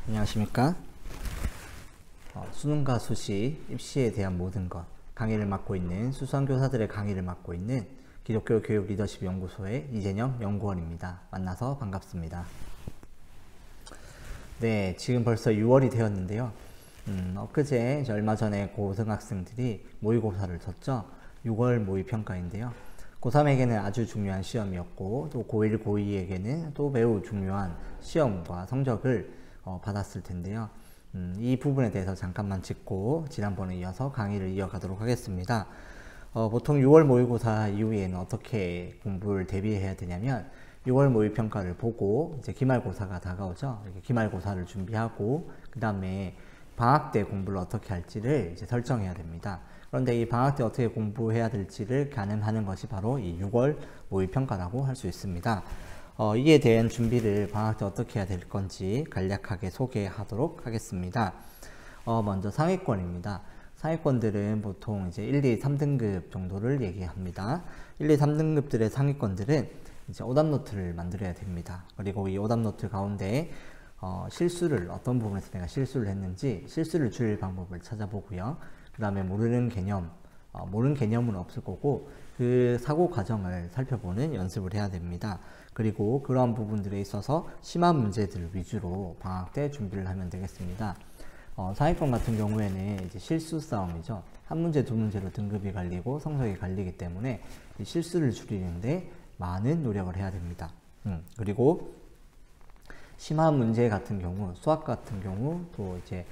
안녕하십니까. 수능과 수시, 입시에 대한 모든 것 강의를 맡고 있는 수성교사들의 강의를 맡고 있는 기독교 교육 리더십 연구소의 이재영 연구원입니다. 만나서 반갑습니다. 네, 지금 벌써 6월이 되었는데요. 엊그제 얼마 전에 고등학생들이 모의고사를 쳤죠. 6월 모의평가인데요. 고3에게는 아주 중요한 시험이었고, 또 고1, 고2에게는 또 매우 중요한 시험과 성적을 받았을 텐데요. 이 부분에 대해서 잠깐만 짚고 지난번에 이어서 강의를 이어가도록 하겠습니다. 보통 6월 모의고사 이후에는 어떻게 공부를 대비해야 되냐면 6월 모의평가를 보고 이제 기말고사가 다가오죠. 이렇게 기말고사를 준비하고 그 다음에 방학 때 공부를 어떻게 할지를 이제 설정해야 됩니다. 그런데 이 방학 때 어떻게 공부해야 될지를 가늠하는 것이 바로 이 6월 모의평가라고 할 수 있습니다. 이에 대한 준비를 방학 때 어떻게 해야 될 건지 간략하게 소개하도록 하겠습니다. 먼저 상위권입니다. 상위권들은 보통 이제 1, 2, 3등급 정도를 얘기합니다. 1, 2, 3등급들의 상위권들은 이제 오답노트를 만들어야 됩니다. 그리고 이 오답노트 가운데 실수를 어떤 부분에서 내가 실수를 했는지 실수를 줄일 방법을 찾아보고요. 그 다음에 모르는 개념은 없을 거고 그 사고 과정을 살펴보는 연습을 해야 됩니다. 그리고 그러한 부분들에 있어서 심한 문제들 위주로 방학 때 준비를 하면 되겠습니다. 상위권 같은 경우에는 이제 실수 싸움이죠. 한 문제, 두 문제로 등급이 갈리고 성적이 갈리기 때문에 이 실수를 줄이는데 많은 노력을 해야 됩니다. 그리고 심한 문제 같은 경우, 수학 같은 경우, 또 이제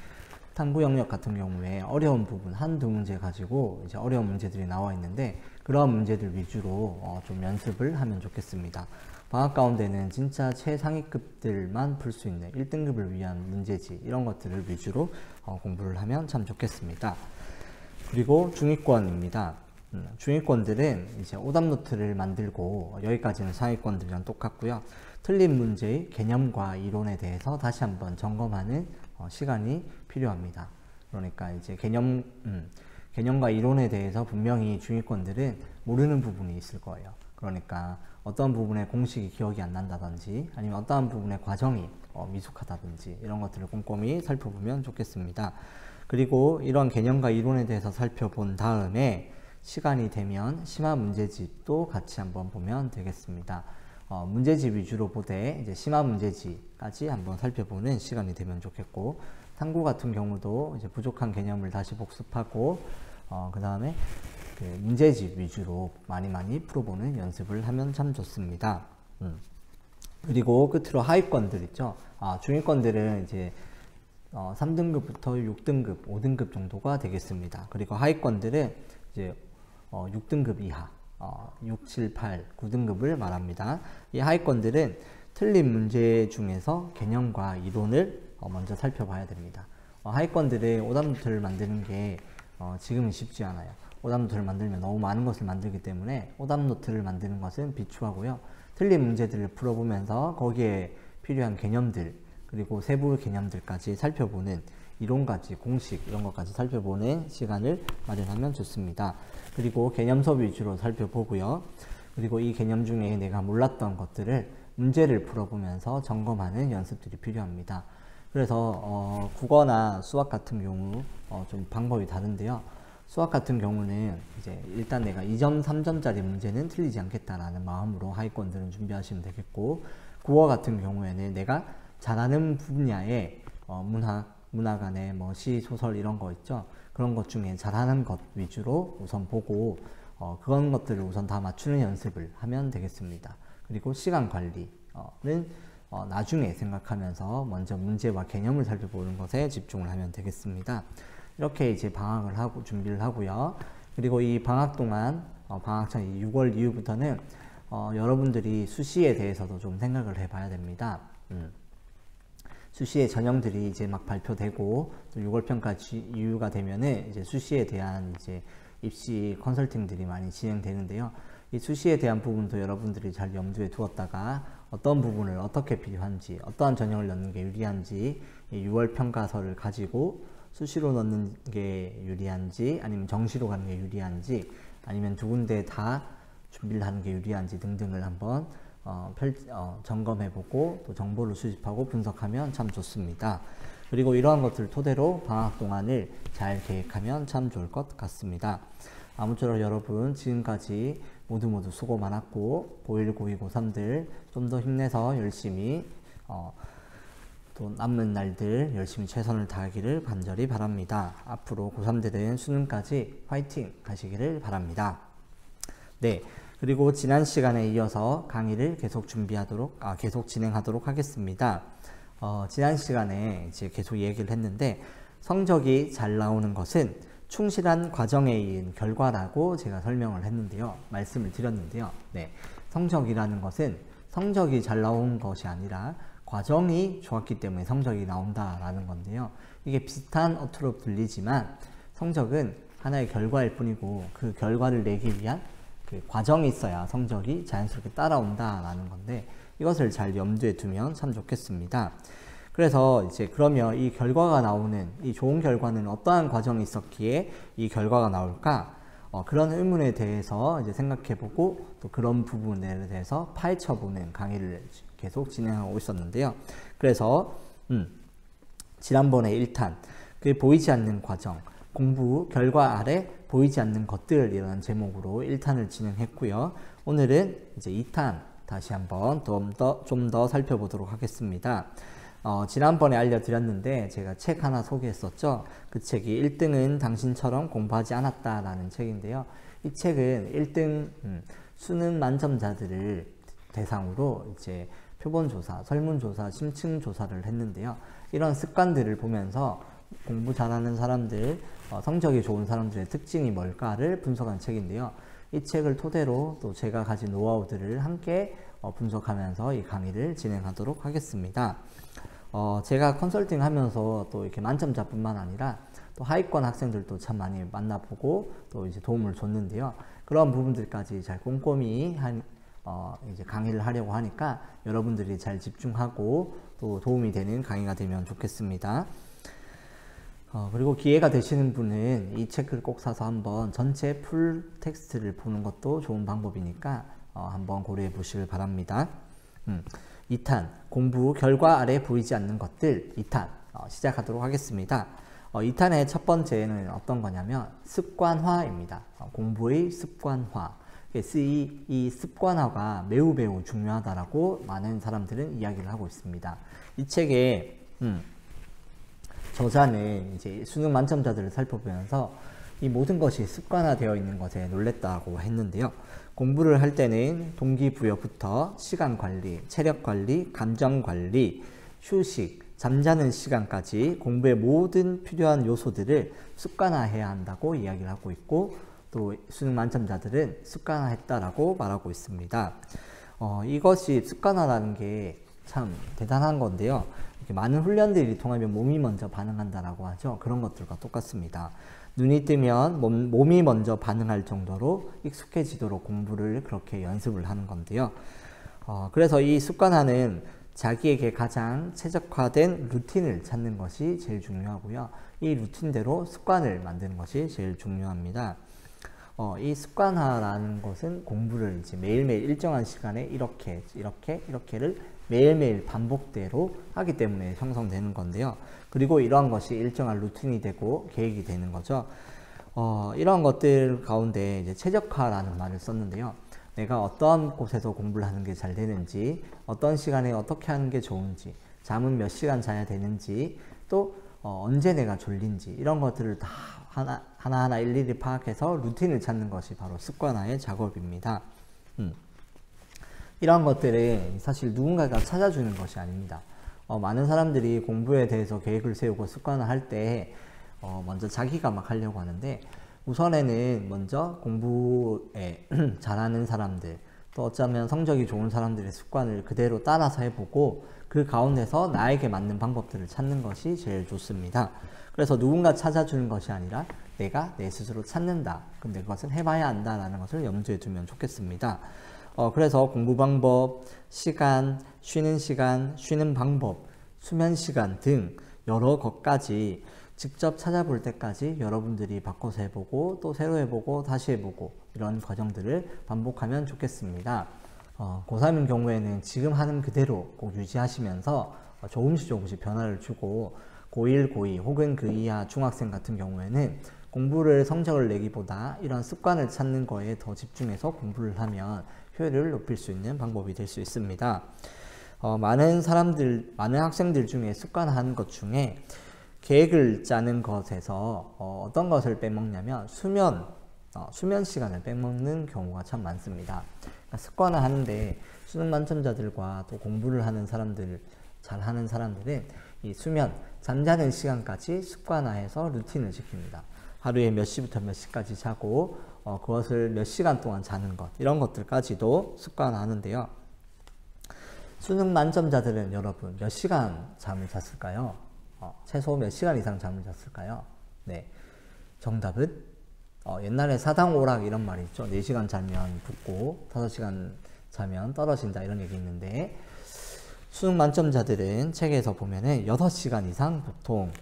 탐구 영역 같은 경우에 어려운 부분 한두 문제 가지고 이제 어려운 문제들이 나와 있는데 그러한 문제들 위주로 좀 연습을 하면 좋겠습니다. 방학 가운데는 진짜 최상위급들만 풀 수 있는 1등급을 위한 문제지 이런 것들을 위주로 공부를 하면 참 좋겠습니다. 그리고 중위권입니다. 중위권들은 이제 오답노트를 만들고 여기까지는 상위권들이랑 똑같고요. 틀린 문제의 개념과 이론에 대해서 다시 한번 점검하는 시간이 필요합니다. 그러니까 이제 개념과 이론에 대해서 분명히 중위권들은 모르는 부분이 있을 거예요. 그러니까 어떤 부분의 공식이 기억이 안 난다든지 아니면 어떠한 부분의 과정이 미숙하다든지 이런 것들을 꼼꼼히 살펴보면 좋겠습니다. 그리고 이런 개념과 이론에 대해서 살펴본 다음에 시간이 되면 심화 문제집도 같이 한번 보면 되겠습니다. 문제집 위주로 보되 이제 심화 문제집까지 한번 살펴보는 시간이 되면 좋겠고 탐구 같은 경우도 이제 부족한 개념을 다시 복습하고 그 다음에 그 문제집 위주로 많이 풀어보는 연습을 하면 참 좋습니다. 그리고 끝으로 하위권들 있죠. 중위권들은 이제 3등급부터 6등급, 5등급 정도가 되겠습니다. 그리고 하위권들은 이제 6등급 이하, 6, 7, 8, 9등급을 말합니다. 이 하위권들은 틀린 문제 중에서 개념과 이론을 먼저 살펴봐야 됩니다. 하위권들의 오답노트를 만드는 게 지금은 쉽지 않아요. 오답노트를 만들면 너무 많은 것을 만들기 때문에 오답노트를 만드는 것은 비추하고요. 틀린 문제들을 풀어보면서 거기에 필요한 개념들 그리고 세부 개념들까지 살펴보는 이론까지 공식 이런 것까지 살펴보는 시간을 마련하면 좋습니다. 그리고 개념 수업 위주로 살펴보고요. 그리고 이 개념 중에 내가 몰랐던 것들을 문제를 풀어보면서 점검하는 연습들이 필요합니다. 그래서 국어나 수학 같은 경우 좀 방법이 다른데요. 수학 같은 경우는 이제 일단 내가 2점, 3점짜리 문제는 틀리지 않겠다라는 마음으로 하위권들은 준비하시면 되겠고 국어 같은 경우에는 내가 잘하는 분야의 문학안에 뭐 시, 소설 이런 거 있죠. 그런 것 중에 잘하는 것 위주로 우선 보고 그런 것들을 우선 다 맞추는 연습을 하면 되겠습니다. 그리고 시간 관리는 나중에 생각하면서 먼저 문제와 개념을 살펴보는 것에 집중을 하면 되겠습니다. 이렇게 이제 방학을 하고 준비를 하고요. 그리고 이 방학 동안 방학차 6월 이후부터는 여러분들이 수시에 대해서도 좀 생각을 해봐야 됩니다. 수시의 전형들이 이제 막 발표되고 또 6월 평가 이후가 되면은 이제 수시에 대한 이제 입시 컨설팅들이 많이 진행되는데요. 이 수시에 대한 부분도 여러분들이 잘 염두에 두었다가 어떤 부분을 어떻게 필요한지 어떠한 전형을 넣는 게 유리한지 이 6월 평가서를 가지고 수시로 넣는 게 유리한지 아니면 정시로 가는 게 유리한지 아니면 두 군데 다 준비를 하는 게 유리한지 등등을 한번 점검해보고 또 정보를 수집하고 분석하면 참 좋습니다. 그리고 이러한 것들을 토대로 방학 동안을 잘 계획하면 참 좋을 것 같습니다. 아무쪼록 여러분 지금까지 모두 수고 많았고 고1, 고2, 고3들 좀 더 힘내서 열심히 또 남은 날들 열심히 최선을 다하기를 간절히 바랍니다. 앞으로 고3들은 수능까지 화이팅 하시기를 바랍니다. 네, 그리고 지난 시간에 이어서 강의를 계속 진행하도록 하겠습니다. 지난 시간에 이제 계속 얘기를 했는데 성적이 잘 나오는 것은 충실한 과정에 의한 결과라고 제가 설명을 했는데요. 말씀을 드렸는데요. 네, 성적이라는 것은 성적이 잘 나온 것이 아니라 과정이 좋았기 때문에 성적이 나온다라는 건데요. 이게 비슷한 어투로 들리지만 성적은 하나의 결과일 뿐이고 그 결과를 내기 위한 그 과정이 있어야 성적이 자연스럽게 따라온다라는 건데 이것을 잘 염두에 두면 참 좋겠습니다. 그래서 이제 그러면 이 결과가 나오는 이 좋은 결과는 어떠한 과정이 있었기에 이 결과가 나올까? 그런 의문에 대해서 이제 생각해보고 또 그런 부분에 대해서 파헤쳐보는 강의를 계속 진행하고 있었는데요. 그래서 지난번에 1탄 그 보이지 않는 과정 공부 결과 아래 보이지 않는 것들이라는 제목으로 1탄을 진행했고요. 오늘은 이제 2탄 다시 한번 좀 더 살펴보도록 하겠습니다. 지난번에 알려드렸는데 제가 책 하나 소개했었죠. 그 책이 1등은 당신처럼 공부하지 않았다라는 책인데요. 이 책은 1등 수능 만점자들을 대상으로 이제 표본조사, 설문조사, 심층조사를 했는데요. 이런 습관들을 보면서 공부 잘하는 사람들, 성적이 좋은 사람들의 특징이 뭘까를 분석한 책인데요. 이 책을 토대로 또 제가 가진 노하우들을 함께 분석하면서 이 강의를 진행하도록 하겠습니다. 제가 컨설팅 하면서 또 이렇게 만점자뿐만 아니라 또 하위권 학생들도 참 많이 만나보고 또 이제 도움을 줬는데요. 그런 부분들까지 잘 꼼꼼히 이제 강의를 하려고 하니까 여러분들이 잘 집중하고 또 도움이 되는 강의가 되면 좋겠습니다. 그리고 기회가 되시는 분은 이 책을 꼭 사서 한번 전체 풀 텍스트를 보는 것도 좋은 방법이니까 한번 고려해 보시길 바랍니다. 2탄 공부 결과 아래 보이지 않는 것들 2탄 시작하도록 하겠습니다. 2탄의 첫 번째는 어떤 거냐면 습관화입니다. 공부의 습관화. 이 습관화가 매우 중요하다라고 많은 사람들은 이야기를 하고 있습니다. 이 책에 저자는 이제 수능 만점자들을 살펴보면서 이 모든 것이 습관화되어 있는 것에 놀랬다고 했는데요. 공부를 할 때는 동기부여부터 시간관리, 체력관리, 감정관리, 휴식, 잠자는 시간까지 공부의 모든 필요한 요소들을 습관화해야 한다고 이야기를 하고 있고 또 수능 만점자들은 습관화했다라고 말하고 있습니다. 이것이 습관화라는 게 참 대단한 건데요. 이렇게 많은 훈련들이 통하면 몸이 먼저 반응한다라고 하죠. 그런 것들과 똑같습니다. 눈이 뜨면 몸이 먼저 반응할 정도로 익숙해지도록 공부를 그렇게 연습을 하는 건데요. 그래서 이 습관화는 자기에게 가장 최적화된 루틴을 찾는 것이 제일 중요하고요. 이 루틴대로 습관을 만드는 것이 제일 중요합니다. 이 습관화라는 것은 공부를 이제 매일매일 일정한 시간에 이렇게를 매일매일 반복대로 하기 때문에 형성되는 건데요. 그리고 이러한 것이 일정한 루틴이 되고 계획이 되는 거죠. 이러한 것들 가운데 이제 최적화라는 말을 썼는데요. 내가 어떤 곳에서 공부를 하는 게 잘 되는지, 어떤 시간에 어떻게 하는 게 좋은지, 잠은 몇 시간 자야 되는지, 또 언제 내가 졸린지 이런 것들을 다 하나하나 일일이 파악해서 루틴을 찾는 것이 바로 습관화의 작업입니다. 이런 것들은 사실 누군가가 찾아주는 것이 아닙니다. 많은 사람들이 공부에 대해서 계획을 세우고 습관화할 때 먼저 자기가 막 하려고 하는데 우선에는 먼저 공부에 잘하는 사람들 또 어쩌면 성적이 좋은 사람들의 습관을 그대로 따라서 해보고 그 가운데서 나에게 맞는 방법들을 찾는 것이 제일 좋습니다. 그래서 누군가 찾아주는 것이 아니라 내가 내 스스로 찾는다. 근데 그것은 해봐야 한다라는 것을 염두에 두면 좋겠습니다. 그래서 공부 방법, 시간, 쉬는 방법, 수면 시간 등 여러 것까지 직접 찾아볼 때까지 여러분들이 바꿔서 해보고 또 새로 해보고 다시 해보고 이런 과정들을 반복하면 좋겠습니다. 고3인 경우에는 지금 하는 그대로 꼭 유지하시면서 조금씩 변화를 주고 고1, 고2 혹은 그 이하 중학생 같은 경우에는 공부를 성적을 내기보다 이런 습관을 찾는 거에 더 집중해서 공부를 하면 효율을 높일 수 있는 방법이 될 수 있습니다. 많은 학생들 중에 습관화하는 것 중에 계획을 짜는 것에서 어떤 것을 빼먹냐면 수면 시간을 빼먹는 경우가 참 많습니다. 그러니까 습관화 하는데 수능 만점자들과 또 공부를 하는 사람들, 잘하는 사람들은 이 수면, 잠자는 시간까지 습관화해서 루틴을 지킵니다. 하루에 몇 시부터 몇 시까지 자고 그것을 몇 시간 동안 자는 것, 이런 것들까지도 습관화하는데요. 수능 만점자들은 여러분 몇 시간 잠을 잤을까요? 최소 몇 시간 이상 잠을 잤을까요? 네, 정답은 옛날에 사당오락 이런 말이 있죠. 4시간 자면 붓고 5시간 자면 떨어진다, 이런 얘기 있는데, 수능 만점자들은 책에서 보면은 6시간 이상 보통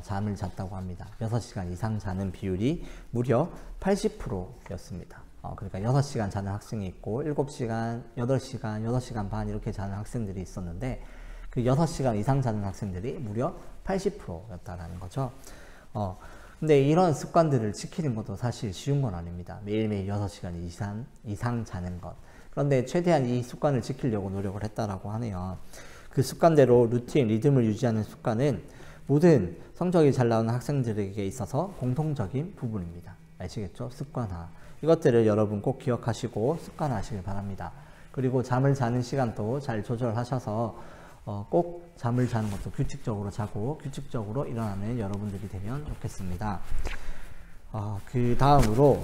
잠을 잤다고 합니다. 6시간 이상 자는 비율이 무려 80%였습니다. 그러니까 6시간 자는 학생이 있고 7시간, 8시간, 8시간 반 이렇게 자는 학생들이 있었는데, 그 6시간 이상 자는 학생들이 무려 80%였다라는 거죠. 근데 이런 습관들을 지키는 것도 사실 쉬운 건 아닙니다. 매일매일 6시간 이상 자는 것. 그런데 최대한 이 습관을 지키려고 노력을 했다라고 하네요. 그 습관대로 루틴, 리듬을 유지하는 습관은 모든 성적이 잘 나오는 학생들에게 있어서 공통적인 부분입니다. 아시겠죠? 습관화. 이것들을 여러분 꼭 기억하시고 습관화하시길 바랍니다. 그리고 잠을 자는 시간도 잘 조절하셔서 꼭 잠을 자는 것도 규칙적으로 자고 규칙적으로 일어나는 여러분들이 되면 좋겠습니다. 그 다음으로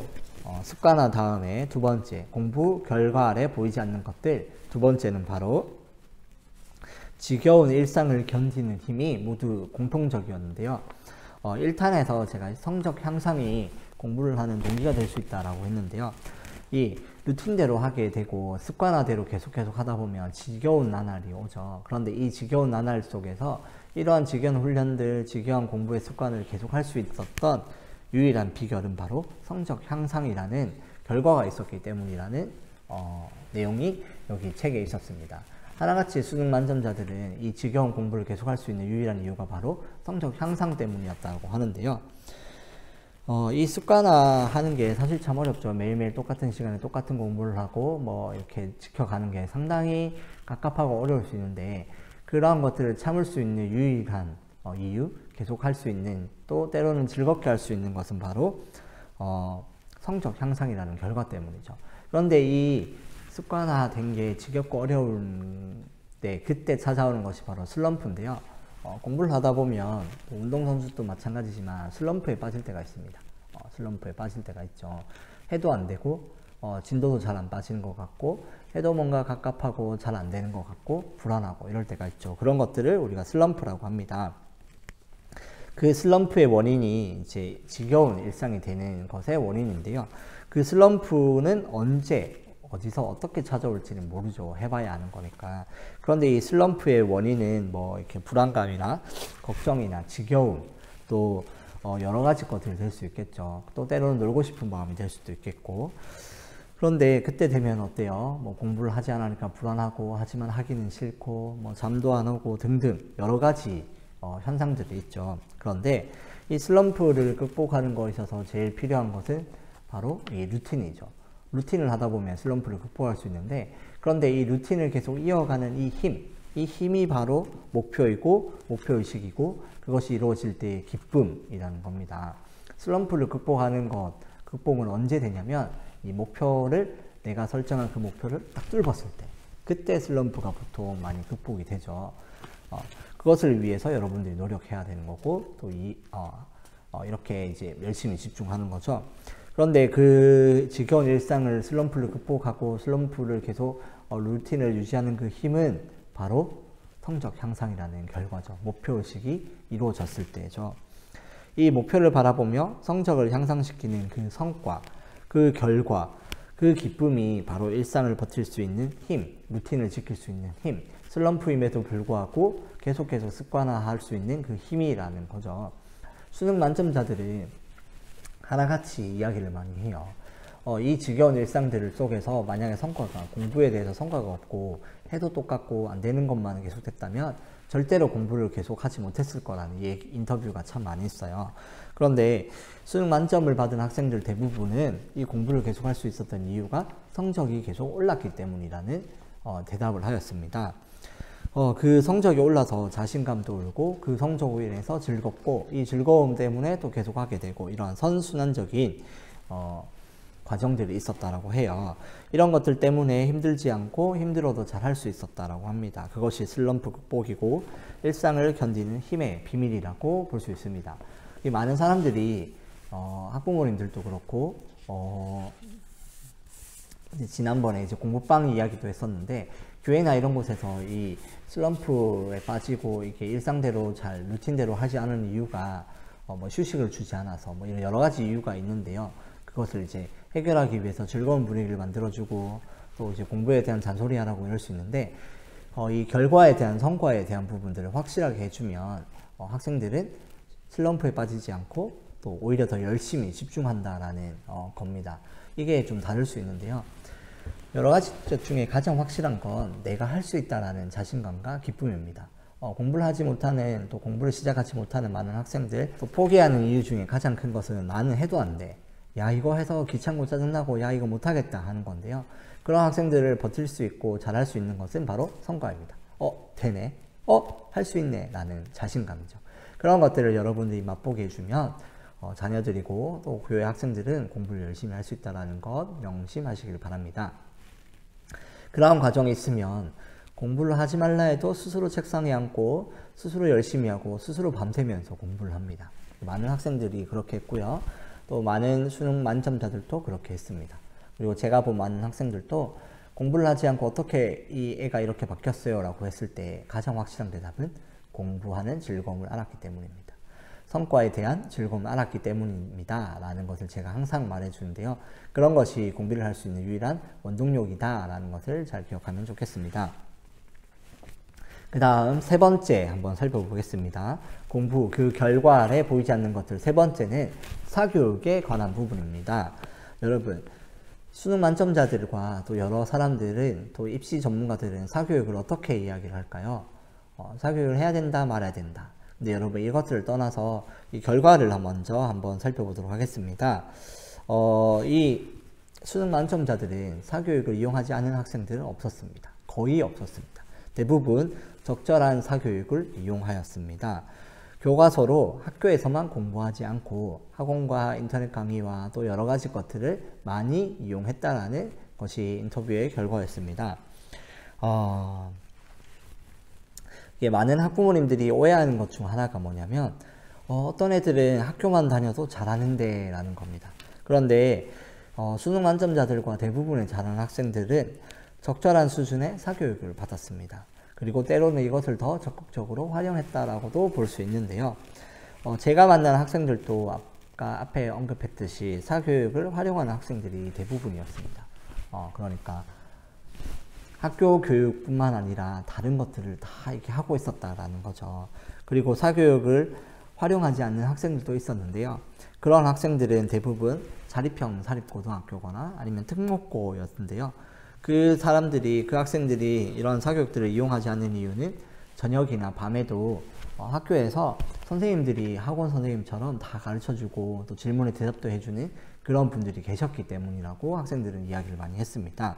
습관화 다음에 두 번째, 공부 결과 아래 보이지 않는 것들. 두 번째는 바로 지겨운 일상을 견디는 힘이 모두 공통적이었는데요. 1탄에서 제가 성적 향상이 공부를 하는 동기가 될 수 있다라고 했는데요. 이 루틴대로 하게 되고 습관화대로 계속 하다 보면 지겨운 나날이 오죠. 그런데 이 지겨운 나날 속에서 이러한 지겨운 훈련들, 지겨운 공부의 습관을 계속 할 수 있었던 유일한 비결은 바로 성적 향상이라는 결과가 있었기 때문이라는 내용이 여기 책에 있었습니다. 하나같이 수능 만점자들은 이 지겨운 공부를 계속 할 수 있는 유일한 이유가 바로 성적 향상 때문이었다고 하는데요. 이 습관화 하는 게 사실 참 어렵죠. 매일매일 똑같은 시간에 똑같은 공부를 하고 뭐 이렇게 지켜가는 게 상당히 갑갑하고 어려울 수 있는데, 그러한 것들을 참을 수 있는 유일한 이유, 계속 할 수 있는, 또 때로는 즐겁게 할 수 있는 것은 바로 성적 향상이라는 결과 때문이죠. 그런데 이 습관화된 게 지겹고 어려운 때, 그때 찾아오는 것이 바로 슬럼프인데요. 공부를 하다 보면 운동선수도 마찬가지지만 슬럼프에 빠질 때가 있습니다. 슬럼프에 빠질 때가 있죠. 해도 안 되고 진도도 잘 안 빠지는 것 같고, 해도 뭔가 갑갑하고 잘 안 되는 것 같고 불안하고 이럴 때가 있죠. 그런 것들을 우리가 슬럼프라고 합니다. 그 슬럼프의 원인이 이제 지겨운 일상이 되는 것의 원인인데요. 그 슬럼프는 언제, 어디서 어떻게 찾아올지는 모르죠. 해봐야 아는 거니까. 그런데 이 슬럼프의 원인은 뭐 이렇게 불안감이나 걱정이나 지겨움, 또 여러 가지 것들이 될 수 있겠죠. 또 때로는 놀고 싶은 마음이 될 수도 있겠고. 그런데 그때 되면 어때요? 뭐 공부를 하지 않으니까 불안하고, 하지만 하기는 싫고, 뭐 잠도 안 오고 등등 여러 가지 현상들이 있죠. 그런데 이 슬럼프를 극복하는 것에 있어서 제일 필요한 것은 바로 이 루틴이죠. 루틴을 하다 보면 슬럼프를 극복할 수 있는데, 그런데 이 루틴을 계속 이어가는 이 힘이 바로 목표이고 목표의식이고, 그것이 이루어질 때의 기쁨이라는 겁니다. 슬럼프를 극복하는 극복은 언제 되냐면, 이 목표를, 내가 설정한 그 목표를 딱 뚫었을 때, 그때 슬럼프가 보통 많이 극복이 되죠. 그것을 위해서 여러분들이 노력해야 되는 거고, 또 이렇게 이제 열심히 집중하는 거죠. 그런데 그 지겨운 일상을, 슬럼프를 극복하고 슬럼프를 계속 루틴을 유지하는 그 힘은 바로 성적 향상이라는 결과죠. 목표의식이 이루어졌을 때죠. 이 목표를 바라보며 성적을 향상시키는 그 성과, 그 결과, 그 기쁨이 바로 일상을 버틸 수 있는 힘, 루틴을 지킬 수 있는 힘, 슬럼프임에도 불구하고 계속해서 습관화할 수 있는 그 힘이라는 거죠. 수능 만점자들은 하나같이 이야기를 많이 해요. 이 지겨운 일상들 속에서 만약에 공부에 대해서 성과가 없고 해도 똑같고 안 되는 것만 계속됐다면 절대로 공부를 계속하지 못했을 거라는 인터뷰가 참 많이 있어요. 그런데 수능 만점을 받은 학생들 대부분은 이 공부를 계속할 수 있었던 이유가 성적이 계속 올랐기 때문이라는 대답을 하였습니다. 그 성적이 올라서 자신감도 오르고 그 성적으로 인해서 즐겁고 이 즐거움 때문에 또 계속하게 되고 이러한 선순환적인 과정들이 있었다라고 해요. 이런 것들 때문에 힘들지 않고 힘들어도 잘할 수 있었다라고 합니다. 그것이 슬럼프 극복이고 일상을 견디는 힘의 비밀이라고 볼 수 있습니다. 이 많은 사람들이 학부모님들도 그렇고 지난번에 이제 공부방 이야기도 했었는데 교회나 이런 곳에서 이 슬럼프에 빠지고 이게 일상대로 잘 루틴대로 하지 않은 이유가 뭐 휴식을 주지 않아서 뭐 이런 여러 가지 이유가 있는데요. 그것을 이제 해결하기 위해서 즐거운 분위기를 만들어주고 또 이제 공부에 대한 잔소리하라고 이럴 수 있는데 이 결과에 대한 성과에 대한 부분들을 확실하게 해주면 학생들은 슬럼프에 빠지지 않고 또 오히려 더 열심히 집중한다라는 겁니다. 이게 좀 다를 수 있는데요. 여러 가지 것 중에 가장 확실한 건 내가 할 수 있다라는 자신감과 기쁨입니다. 공부를 하지 못하는 또 공부를 시작하지 못하는 많은 학생들 또 포기하는 이유 중에 가장 큰 것은 나는 해도 안 돼. 야 이거 해서 귀찮고 짜증나고 야 이거 못하겠다 하는 건데요. 그런 학생들을 버틸 수 있고 잘할 수 있는 것은 바로 성과입니다. 되네. 할 수 있네 라는 자신감이죠. 그런 것들을 여러분들이 맛보게 해주면 자녀들이고 또 교회 학생들은 공부를 열심히 할 수 있다는 것 명심하시길 바랍니다. 그러한 과정이 있으면 공부를 하지 말라 해도 스스로 책상에 앉고 스스로 열심히 하고 스스로 밤새면서 공부를 합니다. 많은 학생들이 그렇게 했고요. 또 많은 수능 만점자들도 그렇게 했습니다. 그리고 제가 본 많은 학생들도 공부를 하지 않고 어떻게 이 애가 이렇게 바뀌었어요 라고 했을 때 가장 확실한 대답은 공부하는 즐거움을 알았기 때문입니다. 성과에 대한 즐거움을 알았기 때문입니다 라는 것을 제가 항상 말해주는데요. 그런 것이 공부를 할 수 있는 유일한 원동력이다 라는 것을 잘 기억하면 좋겠습니다. 그 다음 세 번째 한번 살펴보겠습니다. 공부, 그 결과 아래 보이지 않는 것들. 세 번째는 사교육에 관한 부분입니다. 여러분, 수능 만점자들과 또 여러 사람들은 또 입시 전문가들은 사교육을 어떻게 이야기를 할까요? 사교육을 해야 된다 말아야 된다. 근데 여러분 이것들을 떠나서 이 결과를 먼저 한번 살펴보도록 하겠습니다. 이 수능 만점자들은 사교육을 이용하지 않은 학생들은 없었습니다. 거의 없었습니다. 대부분 적절한 사교육을 이용하였습니다. 교과서로 학교에서만 공부하지 않고 학원과 인터넷 강의와 또 여러 가지 것들을 많이 이용했다라는 것이 인터뷰의 결과였습니다. 이게 많은 학부모님들이 오해하는 것 중 하나가 뭐냐면 어떤 애들은 학교만 다녀도 잘하는데 라는 겁니다. 그런데 수능 만점자들과 대부분의 잘하는 학생들은 적절한 수준의 사교육을 받았습니다. 그리고 때로는 이것을 더 적극적으로 활용했다라고도 볼 수 있는데요. 제가 만난 학생들도 아까 앞에 언급했듯이 사교육을 활용하는 학생들이 대부분이었습니다. 그러니까 학교 교육뿐만 아니라 다른 것들을 다 이렇게 하고 있었다라는 거죠. 그리고 사교육을 활용하지 않는 학생들도 있었는데요. 그런 학생들은 대부분 자립형 사립고등학교거나 아니면 특목고였는데요. 그 학생들이 이런 사교육들을 이용하지 않는 이유는 저녁이나 밤에도 학교에서 선생님들이 학원 선생님처럼 다 가르쳐주고 또 질문에 대답도 해주는 그런 분들이 계셨기 때문이라고 학생들은 이야기를 많이 했습니다.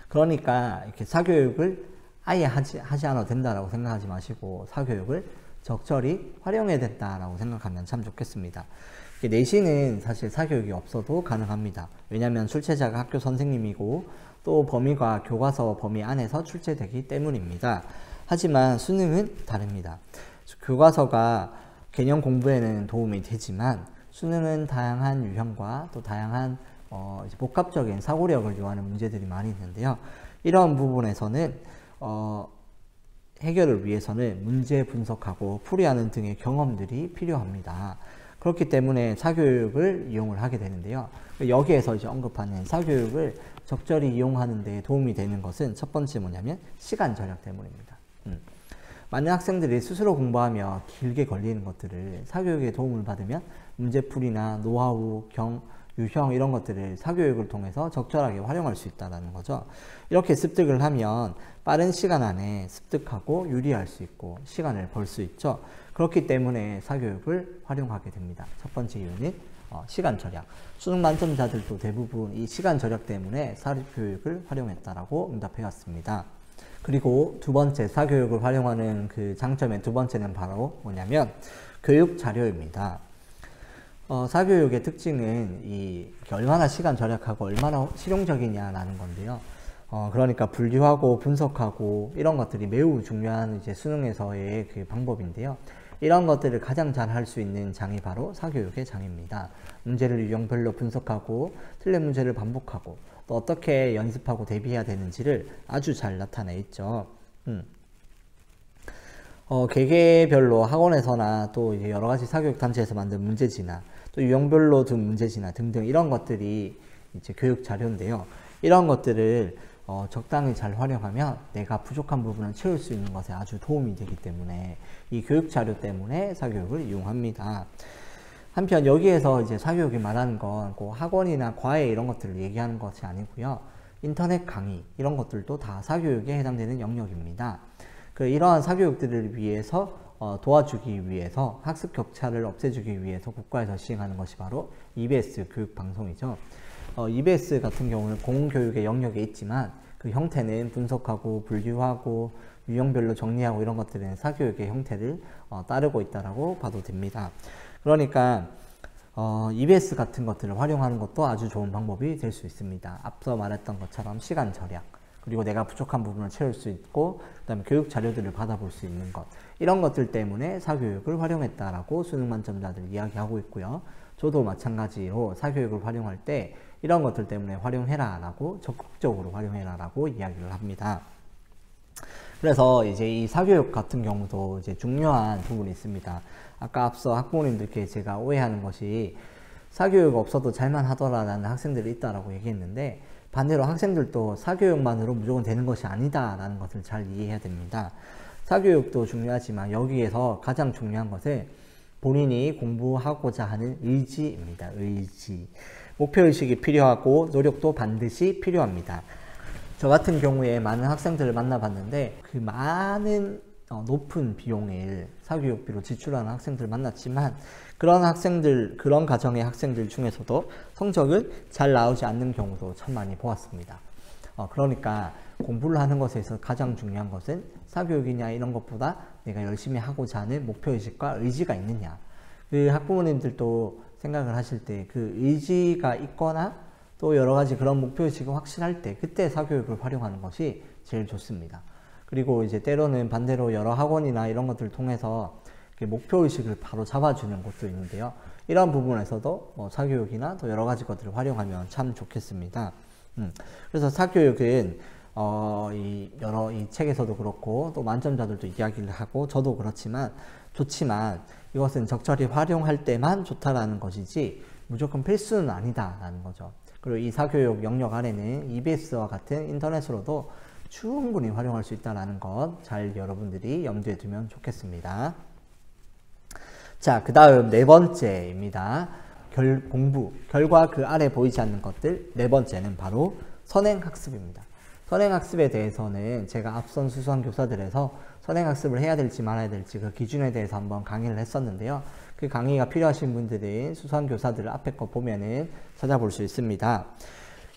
그러니까 이렇게 사교육을 아예 하지 않아도 된다라고 생각하지 마시고 사교육을 적절히 활용해야 된다라고 생각하면 참 좋겠습니다. 내신은 사실 사교육이 없어도 가능합니다. 왜냐하면 출제자가 학교 선생님이고 또 범위가 교과서 범위 안에서 출제되기 때문입니다. 하지만 수능은 다릅니다. 교과서가 개념 공부에는 도움이 되지만 수능은 다양한 유형과 또 다양한 복합적인 사고력을 요하는 문제들이 많이 있는데요. 이런 부분에서는 해결을 위해서는 문제 분석하고 풀이하는 등의 경험들이 필요합니다. 그렇기 때문에 사교육을 이용을 하게 되는데요. 여기에서 이제 언급하는 사교육을 적절히 이용하는 데 도움이 되는 것은 첫 번째 뭐냐면 시간 절약 때문입니다. 많은 학생들이 스스로 공부하며 길게 걸리는 것들을 사교육의 도움을 받으면 문제풀이나 노하우, 유형 이런 것들을 사교육을 통해서 적절하게 활용할 수 있다는 거죠. 이렇게 습득을 하면 빠른 시간 안에 습득하고 유리할 수 있고 시간을 벌 수 있죠. 그렇기 때문에 사교육을 활용하게 됩니다. 첫 번째 이유는 시간 절약. 수능 만점자들도 대부분 이 시간 절약 때문에 사교육을 활용했다라고 응답해 왔습니다. 그리고 두 번째 사교육을 활용하는 그 장점의 두 번째는 바로 뭐냐면 교육 자료입니다. 사교육의 특징은 얼마나 시간 절약하고 얼마나 실용적이냐라는 건데요. 그러니까 분류하고 분석하고 이런 것들이 매우 중요한 이제 수능에서의 그 방법인데요. 이런 것들을 가장 잘 할 수 있는 장이 바로 사교육의 장입니다. 문제를 유형별로 분석하고 틀린 문제를 반복하고 또 어떻게 연습하고 대비해야 되는지를 아주 잘 나타내 있죠. 개개별로 학원에서나 또 이제 여러 가지 사교육 단체에서 만든 문제지나 또 유형별로 둔 문제지나 등등 이런 것들이 이제 교육 자료인데요. 이런 것들을 적당히 잘 활용하면 내가 부족한 부분을 채울 수 있는 것에 아주 도움이 되기 때문에 이 교육 자료 때문에 사교육을 이용합니다. 한편 여기에서 이제 사교육이 말하는 건 꼭 학원이나 과외 이런 것들을 얘기하는 것이 아니고요. 인터넷 강의 이런 것들도 다 사교육에 해당되는 영역입니다. 이러한 사교육들을 위해서 도와주기 위해서 학습 격차를 없애주기 위해서 국가에서 시행하는 것이 바로 EBS 교육방송이죠. EBS 같은 경우는 공교육의 영역에 있지만 그 형태는 분석하고 분류하고 유형별로 정리하고 이런 것들은 사교육의 형태를 따르고 있다라고 봐도 됩니다. 그러니까 EBS 같은 것들을 활용하는 것도 아주 좋은 방법이 될 수 있습니다. 앞서 말했던 것처럼 시간 절약, 그리고 내가 부족한 부분을 채울 수 있고 그 다음에 교육 자료들을 받아볼 수 있는 것, 이런 것들 때문에 사교육을 활용했다라고 수능 만점자들 이야기하고 있고요. 저도 마찬가지로 사교육을 활용할 때 이런 것들 때문에 활용해라 라고 적극적으로 활용해라 라고 이야기를 합니다. 그래서 이제 이 사교육 같은 경우도 이제 중요한 부분이 있습니다. 아까 앞서 학부모님들께 제가 오해하는 것이 사교육 없어도 잘만 하더라라는 학생들이 있다라고 얘기했는데, 반대로 학생들도 사교육만으로 무조건 되는 것이 아니다라는 것을 잘 이해해야 됩니다. 사교육도 중요하지만 여기에서 가장 중요한 것은 본인이 공부하고자 하는 의지입니다. 의지. 목표의식이 필요하고 노력도 반드시 필요합니다. 저 같은 경우에 많은 학생들을 만나봤는데 그 많은 높은 비용을 사교육비로 지출하는 학생들을 만났지만 그런 학생들, 그런 가정의 학생들 중에서도 성적은 잘 나오지 않는 경우도 참 많이 보았습니다. 그러니까 공부를 하는 것에서 가장 중요한 것은 사교육이냐 이런 것보다 내가 열심히 하고자 하는 목표의식과 의지가 있느냐. 그 학부모님들도 생각을 하실 때 그 의지가 있거나 또 여러 가지 그런 목표의식이 확실할 때 그때 사교육을 활용하는 것이 제일 좋습니다. 그리고 이제 때로는 반대로 여러 학원이나 이런 것들을 통해서 목표의식을 바로 잡아주는 곳도 있는데요. 이런 부분에서도 사교육이나 또 여러 가지 것들을 활용하면 참 좋겠습니다. 그래서 사교육은 이 책에서도 그렇고 또 만점자들도 이야기를 하고 저도 그렇지만 좋지만 이것은 적절히 활용할 때만 좋다라는 것이지 무조건 필수는 아니다라는 거죠. 그리고 이 사교육 영역 안에는 EBS와 같은 인터넷으로도 충분히 활용할 수 있다는 것 잘 여러분들이 염두에 두면 좋겠습니다. 자, 그 다음 네 번째입니다. 결과 그 아래 보이지 않는 것들. 네 번째는 바로 선행학습입니다. 선행학습에 대해서는 제가 앞선 수수한 교사들에서 선행학습을 해야 될지 말아야 될지 그 기준에 대해서 한번 강의를 했었는데요. 그 강의가 필요하신 분들은 수수한 교사들 앞에 거 보면은 찾아볼 수 있습니다.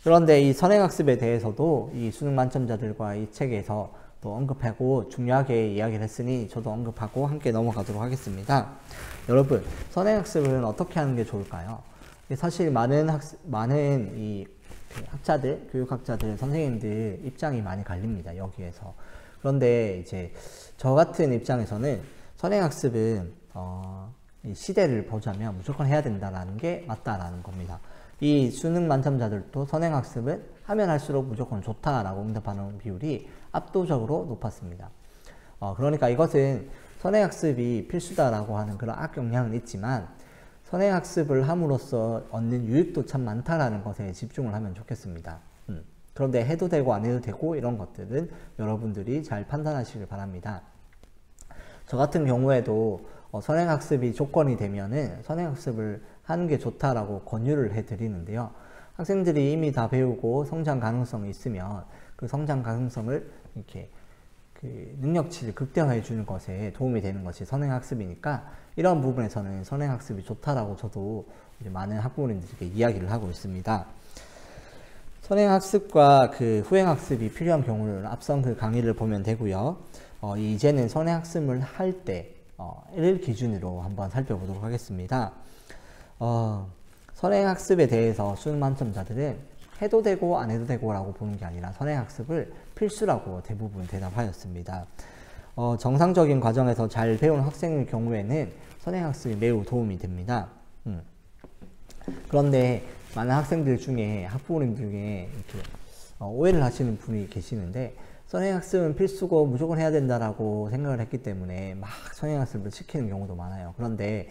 그런데 이 선행학습에 대해서도 이 수능 만점자들과 이 책에서 또 언급하고 중요하게 이야기를 했으니 저도 언급하고 함께 넘어가도록 하겠습니다. 여러분, 선행학습은 어떻게 하는 게 좋을까요? 사실 많은 이 학자들, 교육학자들, 선생님들 입장이 많이 갈립니다. 여기에서. 그런데 이제 저 같은 입장에서는 선행학습은 이 시대를 보자면 무조건 해야 된다라는 게 맞다라는 겁니다. 이 수능 만점자들도 선행학습은 하면 할수록 무조건 좋다라고 응답하는 비율이 압도적으로 높았습니다. 그러니까 이것은 선행학습이 필수다라고 하는 그런 악영향은 있지만 선행학습을 함으로써 얻는 유익도 참 많다라는 것에 집중을 하면 좋겠습니다. 그런데 해도 되고 안 해도 되고 이런 것들은 여러분들이 잘 판단하시길 바랍니다. 저 같은 경우에도 선행학습이 조건이 되면은 선행학습을 하는 게 좋다라고 권유를 해드리는데요. 학생들이 이미 다 배우고 성장 가능성이 있으면 그 성장 가능성을 이렇게 그 능력치를 극대화해 주는 것에 도움이 되는 것이 선행학습이니까 이런 부분에서는 선행학습이 좋다라고 저도 이제 많은 학부모님들에게 이야기를 하고 있습니다. 선행학습과 그 후행학습이 필요한 경우를 앞선 그 강의를 보면 되고요. 이제는 선행학습을 할 때를 기준으로 한번 살펴보도록 하겠습니다. 선행학습에 대해서 수능 만점자들은 해도 되고 안 해도 되고 라고 보는 게 아니라 선행학습을 필수라고 대부분 대답하였습니다. 정상적인 과정에서 잘 배운 학생의 경우에는 선행학습이 매우 도움이 됩니다. 그런데 많은 학생들 중에 학부모님 중에 이렇게 오해를 하시는 분이 계시는데 선행학습은 필수고 무조건 해야 된다라고 생각을 했기 때문에 막 선행학습을 시키는 경우도 많아요. 그런데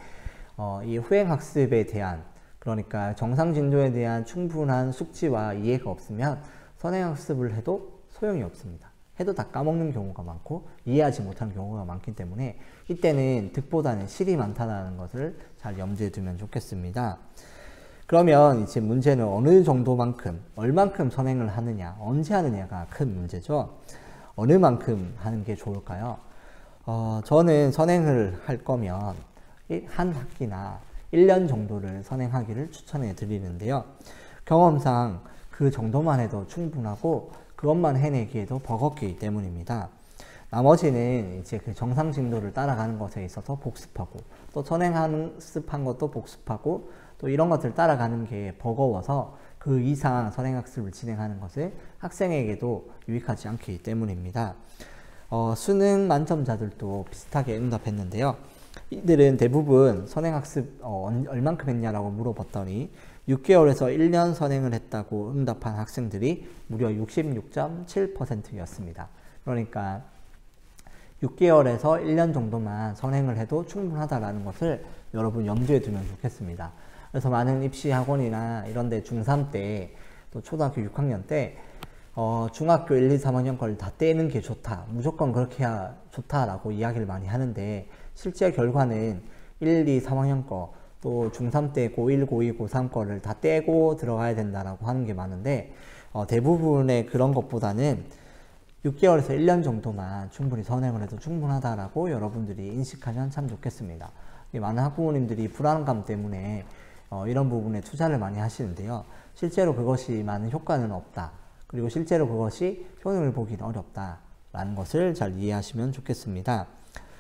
이 후행학습에 대한 그러니까 정상 진도에 대한 충분한 숙지와 이해가 없으면 선행학습을 해도 소용이 없습니다. 해도 다 까먹는 경우가 많고 이해하지 못하는 경우가 많기 때문에 이때는 득보다는 실이 많다는 것을 잘 염두에 두면 좋겠습니다. 그러면 이제 문제는 어느 정도만큼, 얼만큼 선행을 하느냐, 언제 하느냐가 큰 문제죠. 어느 만큼 하는 게 좋을까요? 저는 선행을 할 거면 한 학기나 1년 정도를 선행하기를 추천해 드리는데요. 경험상 그 정도만 해도 충분하고 그것만 해내기에도 버겁기 때문입니다. 나머지는 이제 그 정상 진도를 따라가는 것에 있어서 복습하고 또 선행학습한 것도 복습하고 또 이런 것들 따라가는 게 버거워서 그 이상 선행학습을 진행하는 것은 학생에게도 유익하지 않기 때문입니다. 수능 만점자들도 비슷하게 응답했는데요. 이들은 대부분 선행학습 얼만큼 했냐라고 물어봤더니 6개월에서 1년 선행을 했다고 응답한 학생들이 무려 66.7%였습니다. 그러니까 6개월에서 1년 정도만 선행을 해도 충분하다라는 것을 여러분 염두에 두면 좋겠습니다. 그래서 많은 입시학원이나 이런 데 중3 때 또 초등학교 6학년 때 중학교 1, 2, 3학년 걸 다 떼는 게 좋다. 무조건 그렇게 해야 좋다라고 이야기를 많이 하는데 실제 결과는 1, 2, 3학년 거 또 중3 때 고1, 고2, 고3 거를 다 떼고 들어가야 된다라고 하는 게 많은데 대부분의 그런 것보다는 6개월에서 1년 정도만 충분히 선행을 해도 충분하다라고 여러분들이 인식하면 참 좋겠습니다. 많은 학부모님들이 불안감 때문에 이런 부분에 투자를 많이 하시는데요. 실제로 그것이 많은 효과는 없다. 그리고 실제로 그것이 효능을 보기는 어렵다라는 것을 잘 이해하시면 좋겠습니다.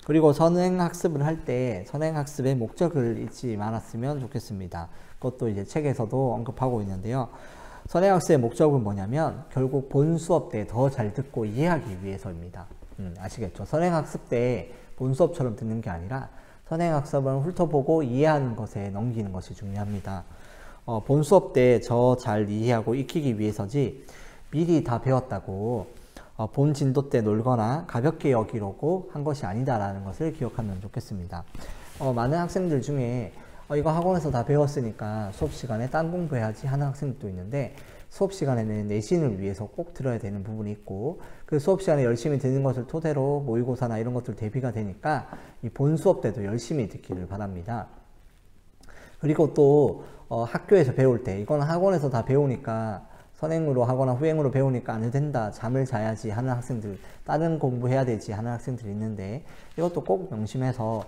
그리고 선행학습을 할 때 선행학습의 목적을 잊지 말았으면 좋겠습니다. 그것도 이제 책에서도 언급하고 있는데요. 선행학습의 목적은 뭐냐면 결국 본 수업 때 더 잘 듣고 이해하기 위해서입니다. 아시겠죠? 선행학습 때 본 수업처럼 듣는 게 아니라 선행학습은 훑어보고 이해하는 것에 넘기는 것이 중요합니다. 본 수업 때 저 잘 이해하고 익히기 위해서지 미리 다 배웠다고 본 진도 때 놀거나 가볍게 여기려고 한 것이 아니다라는 것을 기억하면 좋겠습니다. 많은 학생들 중에 이거 학원에서 다 배웠으니까 수업 시간에 딴 공부해야지 하는 학생들도 있는데 수업 시간에는 내신을 위해서 꼭 들어야 되는 부분이 있고 그 수업 시간에 열심히 듣는 것을 토대로 모의고사나 이런 것들 대비가 되니까 이 본 수업 때도 열심히 듣기를 바랍니다. 그리고 또 학교에서 배울 때 이건 학원에서 다 배우니까 선행으로 하거나 후행으로 배우니까 안 된다, 잠을 자야지 하는 학생들, 다른 공부해야 되지 하는 학생들이 있는데 이것도 꼭 명심해서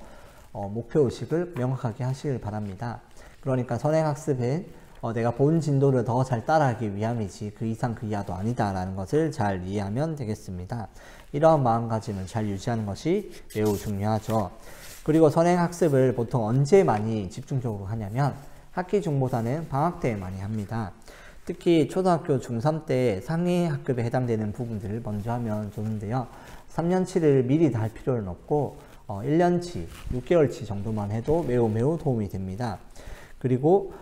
목표의식을 명확하게 하시길 바랍니다. 그러니까 선행학습은 내가 본 진도를 더 잘 따라하기 위함이지 그 이상 그 이하도 아니다라는 것을 잘 이해하면 되겠습니다. 이러한 마음가짐을 잘 유지하는 것이 매우 중요하죠. 그리고 선행학습을 보통 언제 많이 집중적으로 하냐면 학기 중보다는 방학 때 많이 합니다. 특히 초등학교 중3 때 상위 학급에 해당되는 부분들을 먼저 하면 좋은데요. 3년치를 미리 다 할 필요는 없고 1년치, 6개월치 정도만 해도 매우 도움이 됩니다. 그리고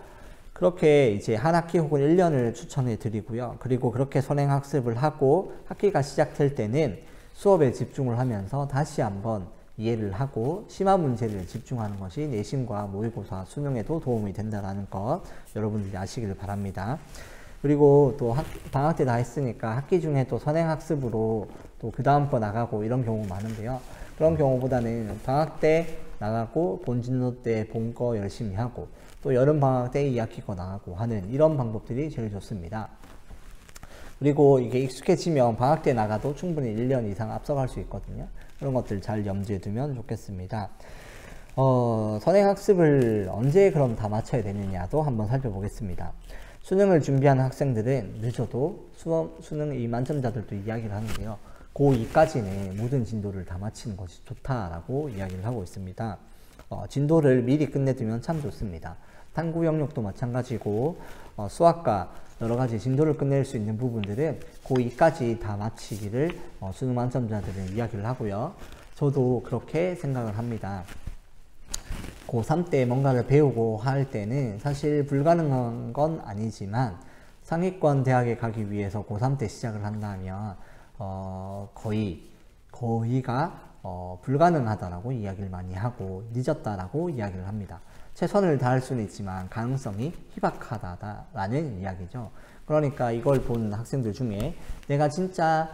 그렇게 이제 한 학기 혹은 1년을 추천해 드리고요. 그리고 그렇게 선행학습을 하고 학기가 시작될 때는 수업에 집중을 하면서 다시 한번 이해를 하고 심화 문제를 집중하는 것이 내신과 모의고사, 수능에도 도움이 된다는 것 여러분들이 아시길 바랍니다. 그리고 또 방학 때 다 했으니까 학기 중에 또 선행학습으로 또 그 다음 거 나가고 이런 경우 많은데요. 그런 경우보다는 방학 때 나가고 본진도 때 본 거 열심히 하고 또 여름방학 때 2학기 거 나가고 하는 이런 방법들이 제일 좋습니다. 그리고 이게 익숙해지면 방학 때 나가도 충분히 1년 이상 앞서갈 수 있거든요. 그런 것들 잘 염두에 두면 좋겠습니다. 선행학습을 언제 그럼 다 마쳐야 되느냐도 한번 살펴보겠습니다. 수능을 준비하는 학생들은 늦어도 수능 이 만점자들도 이야기를 하는데요. 고2까지는 모든 진도를 다 마치는 것이 좋다라고 이야기를 하고 있습니다. 진도를 미리 끝내두면 참 좋습니다. 탐구 영역도 마찬가지고 수학과 여러가지 진도를 끝낼 수 있는 부분들은 고2까지 다 마치기를 수능 만점자들은 이야기를 하고요. 저도 그렇게 생각을 합니다. 고3 때 뭔가를 배우고 할 때는 사실 불가능한 건 아니지만 상위권 대학에 가기 위해서 고3 때 시작을 한다면 거의가 불가능하다라고 이야기를 많이 하고 늦었다라고 이야기를 합니다. 최선을 다할 수는 있지만 가능성이 희박하다라는 이야기죠. 그러니까 이걸 본 학생들 중에 내가 진짜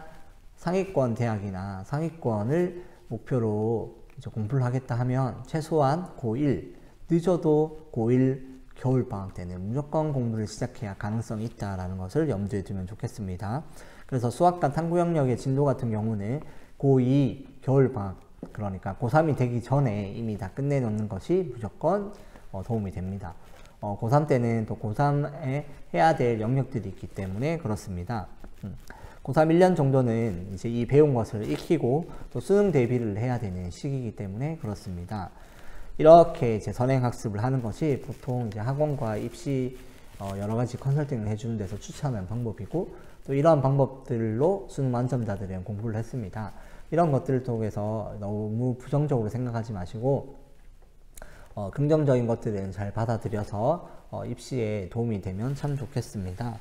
상위권 대학이나 상위권을 목표로 공부를 하겠다 하면 최소한 고1, 늦어도 고1 겨울방학 때는 무조건 공부를 시작해야 가능성이 있다라는 것을 염두에 두면 좋겠습니다. 그래서 수학과 탐구 영역의 진도 같은 경우는 고2 겨울방학, 그러니까 고3이 되기 전에 이미 다 끝내놓는 것이 무조건 도움이 됩니다. 고3 때는 또 고3에 해야 될 영역들이 있기 때문에 그렇습니다. 고3 1년 정도는 이제 이 배운 것을 익히고 또 수능 대비를 해야 되는 시기이기 때문에 그렇습니다. 이렇게 이제 선행학습을 하는 것이 보통 이제 학원과 입시 여러 가지 컨설팅을 해주는 데서 추천하는 방법이고 또 이러한 방법들로 수능 만점자들은 공부를 했습니다. 이런 것들을 통해서 너무 부정적으로 생각하지 마시고 긍정적인 것들은 잘 받아들여서 입시에 도움이 되면 참 좋겠습니다.